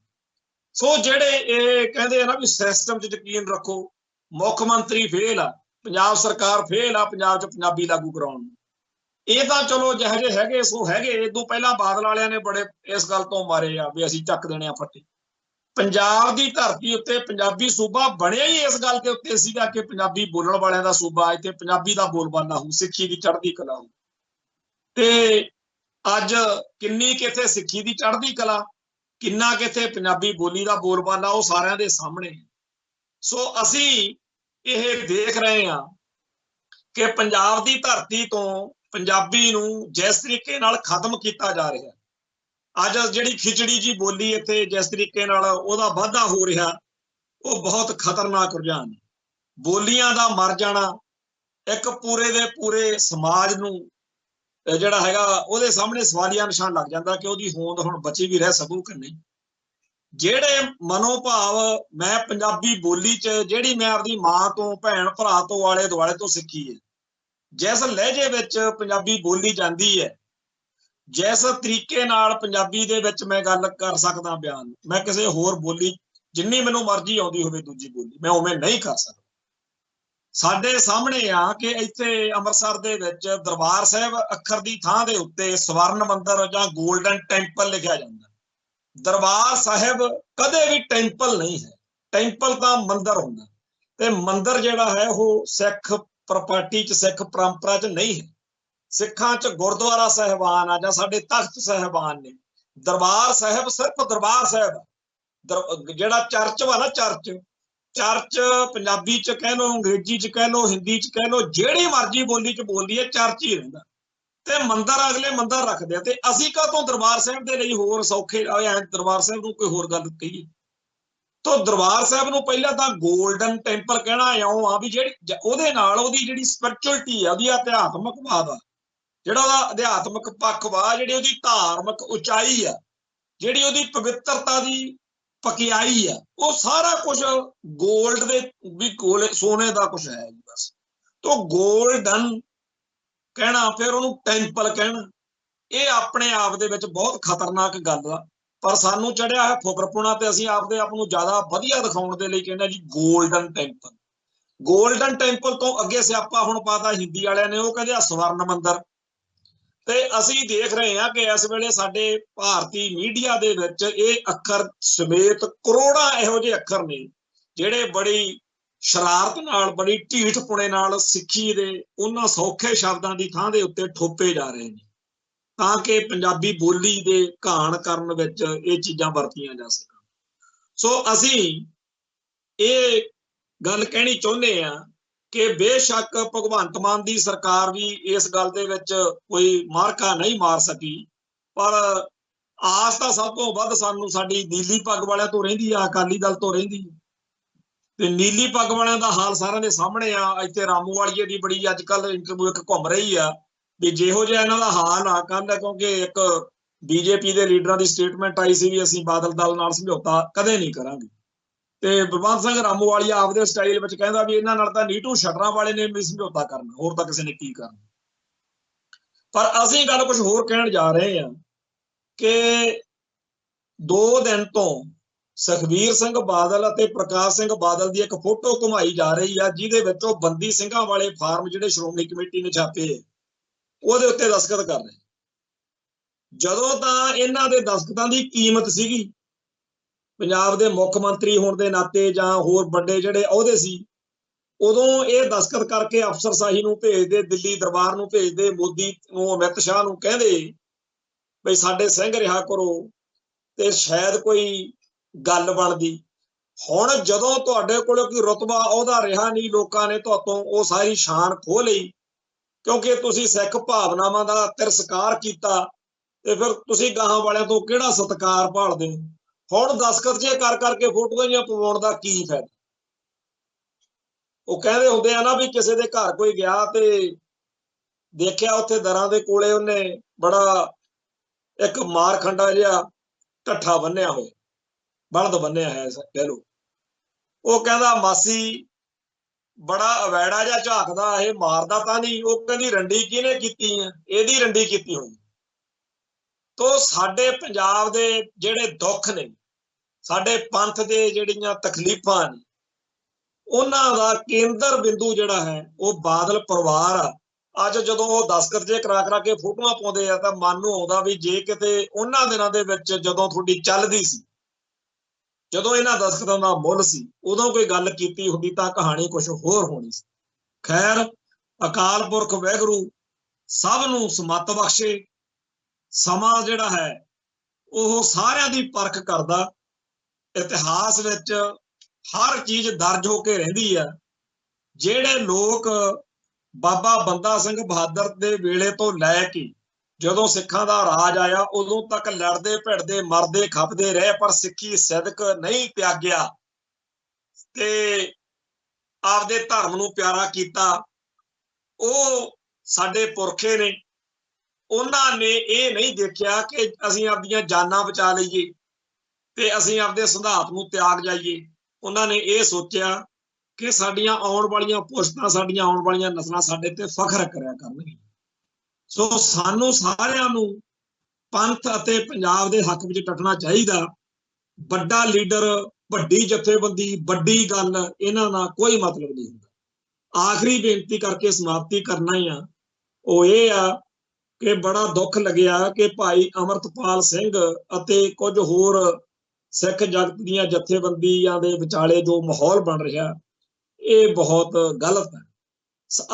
ਸੋ ਜਿਹੜੇ ਇਹ ਕਹਿੰਦੇ ਆ ਨਾ ਵੀ ਸਿਸਟਮ 'ਚ ਯਕੀਨ ਰੱਖੋ, ਮੁੱਖ ਮੰਤਰੀ ਫੇਲ ਆ, ਪੰਜਾਬ ਸਰਕਾਰ ਫੇਲ ਆ ਪੰਜਾਬ 'ਚ ਪੰਜਾਬੀ ਲਾਗੂ ਕਰਾਉਣ ਨੂੰ। ਇਹ ਤਾਂ ਚਲੋ ਜਿਹੋ ਜਿਹੇ ਹੈਗੇ ਸੋ ਹੈਗੇ। ਇਦੋਂ ਪਹਿਲਾਂ ਬਾਦਲ ਵਾਲਿਆਂ ਨੇ ਬੜੇ ਇਸ ਗੱਲ ਤੋਂ ਮਾਰੇ ਆ ਵੀ ਅਸੀਂ ਚੱਕ ਦੇਣੇ ਆ ਫੱਟੇ। ਪੰਜਾਬ ਦੀ ਧਰਤੀ ਉੱਤੇ ਪੰਜਾਬੀ ਸੂਬਾ ਬਣਿਆ ਹੀ ਇਸ ਗੱਲ ਦੇ ਉੱਤੇ ਸੀਗਾ ਕਿ ਪੰਜਾਬੀ ਬੋਲਣ ਵਾਲਿਆਂ ਦਾ ਸੂਬਾ, ਇੱਥੇ ਪੰਜਾਬੀ ਦਾ ਬੋਲਬਾਲਾ ਹੋਊ, ਸਿੱਖੀ ਦੀ ਚੜ੍ਹਦੀ ਕਲਾ ਹੋਊ। ਤੇ ਅੱਜ ਕਿੰਨੀ ਕਿਥੇ ਸਿੱਖੀ ਦੀ ਚੜ੍ਹਦੀ ਕਲਾ, ਕਿੰਨਾ ਕਿਥੇ ਪੰਜਾਬੀ ਬੋਲੀ ਦਾ ਬੋਲਬਾਲਾ, ਉਹ ਸਾਰਿਆਂ ਦੇ ਸਾਹਮਣੇ। ਸੋ ਅਸੀਂ ਇਹ ਦੇਖ ਰਹੇ ਹਾਂ ਕਿ ਪੰਜਾਬ ਦੀ ਧਰਤੀ ਤੋਂ ਪੰਜਾਬੀ ਨੂੰ ਜਿਸ ਤਰੀਕੇ ਨਾਲ ਖਤਮ ਕੀਤਾ ਜਾ ਰਿਹਾ, ਅੱਜ ਜਿਹੜੀ ਖਿਚੜੀ ਜੀ ਬੋਲੀ ਇੱਥੇ ਜਿਸ ਤਰੀਕੇ ਨਾਲ ਉਹਦਾ ਵਾਧਾ ਹੋ ਰਿਹਾ, ਉਹ ਬਹੁਤ ਖਤਰਨਾਕ ਰੁਝਾਨ। ਬੋਲੀਆਂ ਦਾ ਮਰ ਜਾਣਾ ਇੱਕ ਪੂਰੇ ਦੇ ਪੂਰੇ ਸਮਾਜ ਨੂੰ ਜਿਹੜਾ ਹੈਗਾ ਉਹਦੇ ਸਾਹਮਣੇ ਸਵਾਲੀਆ ਨਿਸ਼ਾਨ ਲੱਗ ਜਾਂਦਾ ਕਿ ਉਹਦੀ ਹੋਂਦ ਹੁਣ ਬਚੀ ਵੀ ਰਹਿ ਸਕੂ ਕਿ ਨਹੀਂ। ਜਿਹੜੇ ਮਨੋਭਾਵ ਮੈਂ ਪੰਜਾਬੀ ਬੋਲੀ 'ਚ ਜਿਹੜੀ ਮੈਂ ਆਪਦੀ ਮਾਂ ਤੋਂ, ਭੈਣ ਭਰਾ ਤੋਂ, ਆਲੇ ਦੁਆਲੇ ਤੋਂ ਸਿੱਖੀ ਹੈ, ਜਿਸ ਲਹਿਜੇ ਵਿੱਚ ਪੰਜਾਬੀ ਬੋਲੀ ਜਾਂਦੀ ਹੈ, ਜਿਸ ਤਰੀਕੇ ਨਾਲ ਪੰਜਾਬੀ ਦੇ ਵਿੱਚ ਮੈਂ ਗੱਲ ਕਰ ਸਕਦਾ ਬਿਆਨ, ਮੈਂ ਕਿਸੇ ਹੋਰ ਬੋਲੀ ਜਿੰਨੀ ਮੈਨੂੰ ਮਰਜ਼ੀ ਆਉਂਦੀ ਹੋਵੇ ਦੂਜੀ ਬੋਲੀ, ਮੈਂ ਉਵੇਂ ਨਹੀਂ ਕਰ ਸਕਦਾ। ਸਾਡੇ ਸਾਹਮਣੇ ਆ ਕਿ ਇੱਥੇ ਅੰਮ੍ਰਿਤਸਰ ਦੇ ਵਿੱਚ ਦਰਬਾਰ ਸਾਹਿਬ ਅੱਖਰ ਦੀ ਥਾਂ ਦੇ ਉੱਤੇ ਸਵਰਨ ਮੰਦਿਰ ਜਾਂ ਗੋਲਡਨ ਟੈਂਪਲ ਲਿਖਿਆ ਜਾਂਦਾ। ਦਰਬਾਰ ਸਾਹਿਬ ਕਦੇ ਵੀ ਟੈਂਪਲ ਨਹੀਂ ਹੈ, ਟੈਂਪਲ ਤਾਂ ਮੰਦਿਰ ਹੁੰਦਾ, ਤੇ ਮੰਦਿਰ ਜਿਹੜਾ ਹੈ ਉਹ ਸਿੱਖ ਪ੍ਰਾਪਰਟੀ 'ਚ, ਸਿੱਖ ਪਰੰਪਰਾ 'ਚ ਨਹੀਂ ਹੈ। ਸਿੱਖਾਂ 'ਚ ਗੁਰਦੁਆਰਾ ਸਾਹਿਬਾਨ ਆ ਜਾਂ ਸਾਡੇ ਤਖਤ ਸਾਹਿਬਾਨ ਨੇ। ਦਰਬਾਰ ਸਾਹਿਬ ਸਿਰਫ ਦਰਬਾਰ ਸਾਹਿਬ, ਜਿਹੜਾ ਚਰਚ ਵਾ ਨਾ, ਚਰਚ ਪੰਜਾਬੀ 'ਚ ਕਹਿ ਲਓ, ਅੰਗਰੇਜ਼ੀ 'ਚ ਕਹਿ ਲਓ, ਹਿੰਦੀ 'ਚ ਕਹਿ ਲਓ, ਜਿਹੜੀ ਮਰਜ਼ੀ ਬੋਲੀ 'ਚ ਬੋਲਦੀ ਹੈ, ਚਰਚ ਹੀ ਰਹਿੰਦਾ। ਤੇ ਮੰਦਿਰ ਅਗਲੇ ਮੰਦਿਰ ਰੱਖਦੇ ਆ, ਤੇ ਅਸੀਂ ਕਾਹਤੋਂ ਦਰਬਾਰ ਸਾਹਿਬ ਦੇ ਲਈ ਹੋਰ ਸੌਖੇ ਦਰਬਾਰ ਸਾਹਿਬ ਨੂੰ ਕੋਈ ਹੋਰ ਗੱਲ ਕਹੀਏ। ਤਾਂ ਦਰਬਾਰ ਸਾਹਿਬ ਨੂੰ ਪਹਿਲਾਂ ਤਾਂ ਗੋਲਡਨ ਟੈਂਪਲ ਕਹਿਣਾ ਇਉਂ ਆ ਵੀ ਜਿਹੜੀ ਉਹਦੇ ਨਾਲ ਉਹਦੀ ਜਿਹੜੀ ਸਪਿਰਚੁਅਲਿਟੀ ਆ, ਉਹਦੀ ਅਧਿਆਤਮਕਵਾਦ ਆ, ਜਿਹੜਾ ਉਹਦਾ ਅਧਿਆਤਮਕ ਪੱਖ ਵਾ, ਜਿਹੜੀ ਉਹਦੀ ਧਾਰਮਿਕ ਉਚਾਈ ਆ, ਜਿਹੜੀ ਉਹਦੀ ਪਵਿੱਤਰਤਾ ਦੀ ਪਕਿਆਈ ਆ, ਉਹ ਸਾਰਾ ਕੁਝ ਗੋਲਡ ਦੇ ਵੀ ਕੋਲ ਸੋਨੇ ਦਾ ਕੁਝ ਹੈ ਜੀ ਬਸ। ਤਾਂ ਗੋਲਡਨ ਕਹਿਣਾ, ਫਿਰ ਉਹਨੂੰ ਟੈਂਪਲ ਕਹਿਣਾ, ਇਹ ਆਪਣੇ ਆਪ ਦੇ ਵਿੱਚ ਬਹੁਤ ਖਤਰਨਾਕ ਗੱਲ ਆ। ਪਰ ਸਾਨੂੰ ਚੜਿਆ ਹੈ ਫੁਕਰਪੁਣਾ, ਤੇ ਅਸੀਂ ਆਪਦੇ ਆਪ ਨੂੰ ਜ਼ਿਆਦਾ ਵਧੀਆ ਦਿਖਾਉਣ ਦੇ ਲਈ ਕਹਿੰਦੇ ਜੀ ਗੋਲਡਨ ਟੈਂਪਲ। ਗੋਲਡਨ ਟੈਂਪਲ ਤੋਂ ਅੱਗੇ ਸਿਆਪਾ ਹੁਣ ਪਾਤਾ ਹਿੰਦੀ ਵਾਲਿਆਂ ਨੇ, ਉਹ ਕਹਿੰਦੇ ਆ ਸਵਰਨ ਮੰਦਿਰ। ਤੇ ਅਸੀਂ ਦੇਖ ਰਹੇ ਹਾਂ ਕਿ ਇਸ ਵੇਲੇ ਸਾਡੇ ਭਾਰਤੀ ਮੀਡੀਆ ਦੇ ਵਿੱਚ ਇਹ ਅੱਖਰ ਸਮੇਤ ਕਰੋੜਾਂ ਇਹੋ ਜਿਹੇ ਅੱਖਰ ਨੇ ਜਿਹੜੇ ਬੜੀ ਸ਼ਰਾਰਤ ਨਾਲ, ਬੜੀ ਢੀਠਪੁਣੇ ਨਾਲ ਸਿੱਖੀ ਦੇ ਉਹਨਾਂ ਸੌਖੇ ਸ਼ਬਦਾਂ ਦੀ ਥਾਂ ਦੇ ਉੱਤੇ ਠੋਪੇ ਜਾ ਰਹੇ ਨੇ, ਤਾਂ ਕਿ ਪੰਜਾਬੀ ਬੋਲੀ ਦੇ ਘਾਣ ਕਰਨ ਵਿੱਚ ਇਹ ਚੀਜ਼ਾਂ ਵਰਤੀਆਂ ਜਾ ਸਕਣ। ਸੋ ਅਸੀਂ ਇਹ ਗੱਲ ਕਹਿਣੀ ਚਾਹੁੰਦੇ ਹਾਂ ਕਿ ਬੇਸ਼ੱਕ ਭਗਵੰਤ ਮਾਨ ਦੀ ਸਰਕਾਰ ਵੀ ਇਸ ਗੱਲ ਦੇ ਵਿੱਚ ਕੋਈ ਮਾਰਕਾ ਨਹੀਂ ਮਾਰ ਸਕੀ, ਪਰ ਆਸ ਤਾਂ ਸਭ ਤੋਂ ਵੱਧ ਸਾਨੂੰ ਸਾਡੀ ਨੀਲੀ ਪੱਗ ਵਾਲਿਆਂ ਤੋਂ ਰਹਿੰਦੀ ਆ, ਅਕਾਲੀ ਦਲ ਤੋਂ ਰਹਿੰਦੀ। ਤੇ ਨੀਲੀ ਪੱਗ ਵਾਲਿਆਂ ਦਾ ਹਾਲ ਸਾਰਿਆਂ ਦੇ ਸਾਹਮਣੇ ਆ। ਇੱਥੇ ਰਾਮੂਵਾਲੀਏ ਦੀ ਬੜੀ ਅੱਜ ਕੱਲ ਇੰਟਰਵਿਊ ਇੱਕ ਘੁੰਮ ਰਹੀ ਆ ਵੀ ਜਿਹੋ ਜਿਹਾ ਇਹਨਾਂ ਦਾ ਹਾਲ ਆ ਕੱਲ, ਕਿਉਂਕਿ ਇੱਕ ਬੀਜੇਪੀ ਦੇ ਲੀਡਰਾਂ ਦੀ ਸਟੇਟਮੈਂਟ ਆਈ ਸੀ ਵੀ ਅਸੀਂ ਬਾਦਲ ਦਲ ਨਾਲ ਸਮਝੌਤਾ ਕਦੇ ਨਹੀਂ ਕਰਾਂਗੇ, ਤੇ ਬਲਵੰਤ ਸਿੰਘ ਰਾਮੂਵਾਲੀਆ ਆਪਦੇ ਸਟਾਈਲ ਵਿੱਚ ਕਹਿੰਦਾ ਵੀ ਇਹਨਾਂ ਨਾਲ ਤਾਂ ਨੀਟੂ ਸ਼ਟਰਾਂ ਵਾਲੇ ਨੇ ਵੀ ਸਮਝੌਤਾ ਕਰਨਾ, ਹੋਰ ਤਾਂ ਕਿਸੇ ਨੇ ਕੀ ਕਰਨਾ। ਪਰ ਅਸੀਂ ਗੱਲ ਕੁਝ ਹੋਰ ਕਹਿਣ ਜਾ ਰਹੇ ਹਾਂ ਕਿ 2 ਦਿਨ ਤੋਂ ਸੁਖਬੀਰ ਸਿੰਘ ਬਾਦਲ ਅਤੇ ਪ੍ਰਕਾਸ਼ ਸਿੰਘ ਬਾਦਲ ਦੀ ਇੱਕ ਫੋਟੋ ਘੁਮਾਈ ਜਾ ਰਹੀ ਆ, ਜਿਹਦੇ ਵਿੱਚ ਉਹ ਬੰਦੀ ਸਿੰਘਾਂ ਵਾਲੇ ਫਾਰਮ ਜਿਹੜੇ ਸ਼੍ਰੋਮਣੀ ਕਮੇਟੀ ਨੇ ਛਾਪੇ, ਉਹਦੇ ਉੱਤੇ ਦਸਤਖਤ ਕਰ ਰਹੇ। ਜਦੋਂ ਤਾਂ ਇਹਨਾਂ ਦੇ ਦਸਤਖਤਾਂ ਦੀ ਕੀਮਤ ਸੀਗੀ ਪੰਜਾਬ ਦੇ ਮੁੱਖ ਮੰਤਰੀ ਹੋਣ ਦੇ ਨਾਤੇ ਜਾਂ ਹੋਰ ਵੱਡੇ ਜਿਹੜੇ ਅਹੁਦੇ ਸੀ, ਉਦੋਂ ਇਹ ਦਸਤਖਤ ਕਰਕੇ ਅਫਸਰਸ਼ਾਹੀ ਨੂੰ ਭੇਜਦੇ, ਦਿੱਲੀ ਦਰਬਾਰ ਨੂੰ ਭੇਜਦੇ, ਮੋਦੀ ਨੂੰ, ਅਮਿਤ ਸ਼ਾਹ ਨੂੰ ਕਹਿੰਦੇ ਬਈ ਸਾਡੇ ਸਿੰਘ ਰਿਹਾ ਕਰੋ, ਤੇ ਸ਼ਾਇਦ ਕੋਈ ਗੱਲ ਬਣਦੀ। ਹੁਣ ਜਦੋਂ ਤੁਹਾਡੇ ਕੋਲ ਕੋਈ ਰੁਤਬਾ ਅਹੁਦਾ ਰਿਹਾ ਨਹੀਂ, ਲੋਕਾਂ ਨੇ ਤੁਹਾਤੋਂ ਉਹ ਸਾਰੀ ਸ਼ਾਨ ਖੋਹ ਲਈ, ਕਿਉਂਕਿ ਤੁਸੀਂ ਸਿੱਖ ਭਾਵਨਾਵਾਂ ਦਾ ਤਿਰਸਕਾਰ ਕੀਤਾ, ਤੇ ਫਿਰ ਤੁਸੀਂ ਗਾਹਾਂ ਵਾਲਿਆਂ ਤੋਂ ਕਿਹੜਾ ਸਤਿਕਾਰ ਭਾਲਦੇ ਹੋ। ਹੁਣ ਦਸਤਖਤ ਜੇ ਕਰ ਕਰਕੇ ਫੋਟੋਆਂ ਜਿਹੀਆਂ ਪਵਾਉਣ ਦਾ ਕੀ ਫਾਇਦਾ। ਉਹ ਕਹਿੰਦੇ ਹੁੰਦੇ ਆ ਨਾ ਵੀ ਕਿਸੇ ਦੇ ਘਰ ਕੋਈ ਗਿਆ ਤੇ ਦੇਖਿਆ ਉੱਥੇ ਦਰਾਂ ਦੇ ਕੋਲੇ ਉਹਨੇ ਬੜਾ ਇੱਕ ਮਾਰਖੰਡਾ ਜਿਹਾ ਢੱਠਾ ਬੰਨਿਆ ਹੋਇਆ, ਬਲਦ ਬੰਨਿਆ ਹੈ ਕਹਿ ਲਓ। ਉਹ ਕਹਿੰਦਾ ਮਾਸੀ ਬੜਾ ਅਵੈੜਾ ਜਿਹਾ ਝਾਕਦਾ, ਇਹ ਮਾਰਦਾ ਤਾਂ ਨਹੀਂ। ਉਹ ਕਹਿੰਦੀ ਰੰਡੀ ਕਿਹਨੇ ਕੀਤੀ ਆ, ਇਹਦੀ ਰੰਡੀ ਕੀਤੀ ਹੋਈ। ਤੋ ਸਾਡੇ ਪੰਜਾਬ ਦੇ ਜਿਹੜੇ ਦੁੱਖ ਨੇ, ਸਾਡੇ ਪੰਥ ਦੇ ਜਿਹੜੀਆਂ ਤਕਲੀਫਾਂ ਨੇ, ਉਹਨਾਂ ਦਾ ਕੇਂਦਰ ਬਿੰਦੂ ਜਿਹੜਾ ਹੈ ਉਹ ਬਾਦਲ ਪਰਿਵਾਰ ਆ। ਅੱਜ ਜਦੋਂ ਉਹ ਦਸਤਖਤ ਜੇ ਕਰਾ ਕੇ ਫੋਟੋਆਂ ਪਾਉਂਦੇ ਆ ਤਾਂ ਮਨ ਨੂੰ ਆਉਂਦਾ ਵੀ ਜੇ ਕਿਤੇ ਉਹਨਾਂ ਦਿਨਾਂ ਦੇ ਵਿੱਚ ਜਦੋਂ ਤੁਹਾਡੀ ਚੱਲਦੀ ਸੀ, ਜਦੋਂ ਇਹਨਾਂ ਦਸਤਖਤਾਂ ਦਾ ਮੁੱਲ ਸੀ, ਉਦੋਂ ਕੋਈ ਗੱਲ ਕੀਤੀ ਹੁੰਦੀ ਤਾਂ ਕਹਾਣੀ ਕੁਝ ਹੋਰ ਹੋਣੀ ਸੀ। ਖੈਰ, ਅਕਾਲ ਪੁਰਖ ਵਾਹਿਗੁਰੂ ਸਭ ਨੂੰ ਸਮੱਤ ਬਖਸ਼ੇ, ਸਮਾਂ ਜਿਹੜਾ ਹੈ ਉਹ ਸਾਰਿਆਂ ਦੀ ਪਰਖ ਕਰਦਾ। ਇਤਿਹਾਸ ਵਿੱਚ ਹਰ ਚੀਜ਼ ਦਰਜ ਹੋ ਕੇ ਰਹਿੰਦੀ ਆ। ਜਿਹੜੇ ਲੋਕ ਬਾਬਾ ਬੰਦਾ ਸਿੰਘ ਬਹਾਦਰ ਦੇ ਵੇਲੇ ਤੋਂ ਲੈ ਕੇ ਜਦੋਂ ਸਿੱਖਾਂ ਦਾ ਰਾਜ ਆਇਆ ਉਦੋਂ ਤੱਕ ਲੜਦੇ ਭਿੜਦੇ ਮਰਦੇ ਖਪਦੇ ਰਹੇ, ਪਰ ਸਿੱਖੀ ਸਿਦਕ ਨਹੀਂ ਤਿਆਗਿਆ ਤੇ ਆਪਦੇ ਧਰਮ ਨੂੰ ਪਿਆਰਾ ਕੀਤਾ। ਉਹ ਸਾਡੇ ਪੁਰਖੇ ਨੇ, ਉਹਨਾਂ ਨੇ ਇਹ ਨਹੀਂ ਦੇਖਿਆ ਕਿ ਅਸੀਂ ਆਪਦੀਆਂ ਜਾਨਾਂ ਬਚਾ ਲਈਏ ਤੇ ਅਸੀਂ ਆਪਦੇ ਸਿਧਾਂਤ ਨੂੰ ਤਿਆਗ ਜਾਈਏ। ਉਹਨਾਂ ਨੇ ਇਹ ਸੋਚਿਆ ਕਿ ਸਾਡੀਆਂ ਆਉਣ ਵਾਲੀਆਂ ਪੁਸ਼ਤਾਂ, ਸਾਡੀਆਂ ਆਉਣ ਵਾਲੀਆਂ ਨਸਲਾਂ ਸਾਡੇ ਤੇ ਫਖਰ ਕਰਿਆ ਕਰਨਗੀਆਂ। ਸੋ ਸਾਨੂੰ ਸਾਰਿਆਂ ਨੂੰ ਪੰਥ ਅਤੇ ਪੰਜਾਬ ਦੇ ਹੱਕ ਵਿੱਚ ਡਟਣਾ ਚਾਹੀਦਾ। ਵੱਡਾ ਲੀਡਰ, ਵੱਡੀ ਜਥੇਬੰਦੀ, ਵੱਡੀ ਗੱਲ, ਇਹਨਾਂ ਨਾਲ ਕੋਈ ਮਤਲਬ ਨਹੀਂ ਹੁੰਦਾ। ਆਖਰੀ ਬੇਨਤੀ ਕਰਕੇ ਸਮਾਪਤੀ ਕਰਨਾ ਹੀ ਆ, ਉਹ ਇਹ ਆ ਕਿ ਬੜਾ ਦੁੱਖ ਲੱਗਿਆ ਕਿ ਭਾਈ ਅਮਰਤਪਾਲ ਸਿੰਘ ਅਤੇ ਕੁਝ ਹੋਰ ਸਿੱਖ ਜਗਤ ਦੀਆਂ ਜਥੇਬੰਦੀਆਂ ਦੇ ਵਿਚਾਲੇ ਜੋ ਮਾਹੌਲ ਬਣ ਰਿਹਾ ਇਹ ਬਹੁਤ ਗਲਤ ਹੈ।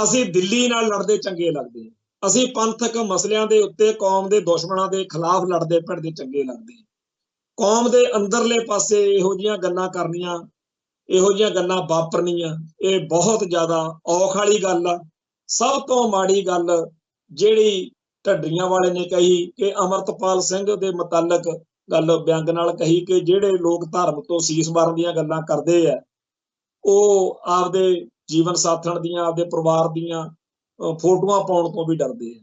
ਅਸੀਂ ਦਿੱਲੀ ਨਾਲ ਲੜਦੇ ਚੰਗੇ ਲੱਗਦੇ, ਅਸੀਂ ਪੰਥਕ ਮਸਲਿਆਂ ਦੇ ਉੱਤੇ ਕੌਮ ਦੇ ਦੁਸ਼ਮਣਾਂ ਦੇ ਖਿਲਾਫ ਲੜਦੇ ਭਿੜਦੇ ਚੰਗੇ ਲੱਗਦੇ। ਕੌਮ ਦੇ ਅੰਦਰਲੇ ਪਾਸੇ ਇਹੋ ਜਿਹੀਆਂ ਗੱਲਾਂ ਕਰਨੀਆਂ, ਇਹੋ ਜਿਹੀਆਂ ਗੱਲਾਂ ਵਾਪਰਨੀਆਂ, ਇਹ ਬਹੁਤ ਜ਼ਿਆਦਾ ਔਖ ਵਾਲੀ ਗੱਲ ਆ। ਸਭ ਤੋਂ ਮਾੜੀ ਗੱਲ ਜਿਹੜੀ ਢੱਡਰੀਆਂ ਵਾਲੇ ਨੇ ਕਹੀ ਕਿ ਅਮਰਤਪਾਲ ਸਿੰਘ ਦੇ ਮੁਤਲਕ ਗੱਲ ਵਿਅੰਗ ਨਾਲ ਕਹੀ ਕਿ ਜਿਹੜੇ ਲੋਕ ਧਰਮ ਤੋਂ ਸੀਸ ਮਾਰਨ ਦੀਆਂ ਗੱਲਾਂ ਕਰਦੇ ਆ ਉਹ ਆਪਦੇ ਜੀਵਨ ਸਾਥਣ ਦੀਆਂ, ਆਪਦੇ ਪਰਿਵਾਰ ਦੀਆਂ ਫੋਟੋਆਂ ਪਾਉਣ ਤੋਂ ਵੀ ਡਰਦੇ ਆ।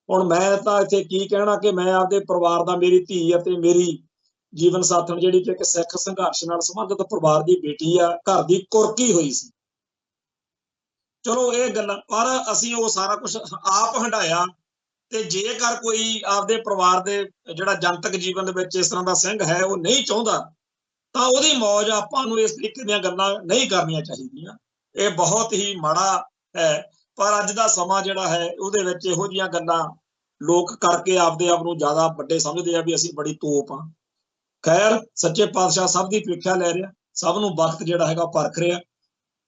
ਹੁਣ ਮੈਂ ਤਾਂ ਇੱਥੇ ਕੀ ਕਹਿਣਾ ਕਿ ਮੈਂ ਆਪਦੇ ਪਰਿਵਾਰ ਦਾ, ਮੇਰੀ ਧੀ ਅਤੇ ਮੇਰੀ ਜੀਵਨ ਸਾਥਣ ਜਿਹੜੀ ਕਿ ਇੱਕ ਸਿੱਖ ਸੰਘਰਸ਼ ਨਾਲ ਸੰਬੰਧਿਤ ਪਰਿਵਾਰ ਦੀ ਬੇਟੀ ਆ, ਘਰ ਦੀ ਕੁਰਕੀ ਹੋਈ ਸੀ। ਚਲੋ ਇਹ ਗੱਲਾਂ, ਪਰ ਅਸੀਂ ਉਹ ਸਾਰਾ ਕੁਝ ਆਪ ਹੰਢਾਇਆ। ਤੇ ਜੇਕਰ ਕੋਈ ਆਪਦੇ ਪਰਿਵਾਰ ਦੇ ਜਿਹੜਾ ਜਨਤਕ ਜੀਵਨ ਦੇ ਵਿੱਚ ਇਸ ਤਰ੍ਹਾਂ ਦਾ ਸਿੰਘ ਹੈ ਉਹ ਨਹੀਂ ਚਾਹੁੰਦਾ ਤਾਂ ਉਹਦੀ ਮੌਜ, ਆਪਾਂ ਨੂੰ ਇਸ ਤਰੀਕੇ ਦੀਆਂ ਗੱਲਾਂ ਨਹੀਂ ਕਰਨੀਆਂ ਚਾਹੀਦੀਆਂ। ਇਹ ਬਹੁਤ ਹੀ ਮਾੜਾ ਹੈ। ਪਰ ਅੱਜ ਦਾ ਸਮਾਂ ਜਿਹੜਾ ਹੈ ਉਹਦੇ ਵਿੱਚ ਇਹੋ ਜਿਹੀਆਂ ਗੱਲਾਂ ਲੋਕ ਕਰਕੇ ਆਪਦੇ ਆਪ ਨੂੰ ਜ਼ਿਆਦਾ ਵੱਡੇ ਸਮਝਦੇ ਆ ਵੀ ਅਸੀਂ ਬੜੀ ਤੋਪ ਆ। ਖੈਰ, ਸੱਚੇ ਪਾਤਸ਼ਾਹ ਸਭ ਦੀ ਪ੍ਰੀਖਿਆ ਲੈ ਰਿਹਾ, ਸਭ ਨੂੰ ਵਕਤ ਜਿਹੜਾ ਹੈਗਾ ਪਰਖ ਰਿਹਾ,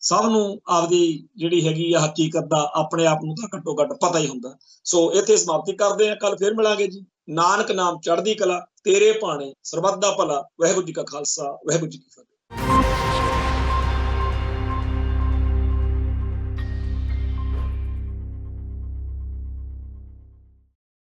ਸਭ ਨੂੰ ਆਪਦੀ ਜਿਹੜੀ ਹੈਗੀ ਆ ਹਕੀਕਤ ਦਾ ਆਪਣੇ ਆਪ ਨੂੰ ਤਾਂ ਘੱਟੋ ਘੱਟ ਪਤਾ ਹੀ ਹੁੰਦਾ। ਸੋ ਇੱਥੇ ਸਮਾਪਤੀ ਕਰਦੇ ਹਾਂ, ਕੱਲ ਫਿਰ ਮਿਲਾਂਗੇ ਜੀ। ਨਾਨਕ ਨਾਮ ਚੜ੍ਹਦੀ ਕਲਾ, ਤੇਰੇ ਭਾਣੇ ਸਰਬੱਤ ਦਾ ਭਲਾ। ਵਾਹਿਗੁਰੂ ਜੀ ਕਾ ਖਾਲਸਾ, ਵਾਹਿਗੁਰੂ ਜੀ ਕੀ ਫਤਿਹ।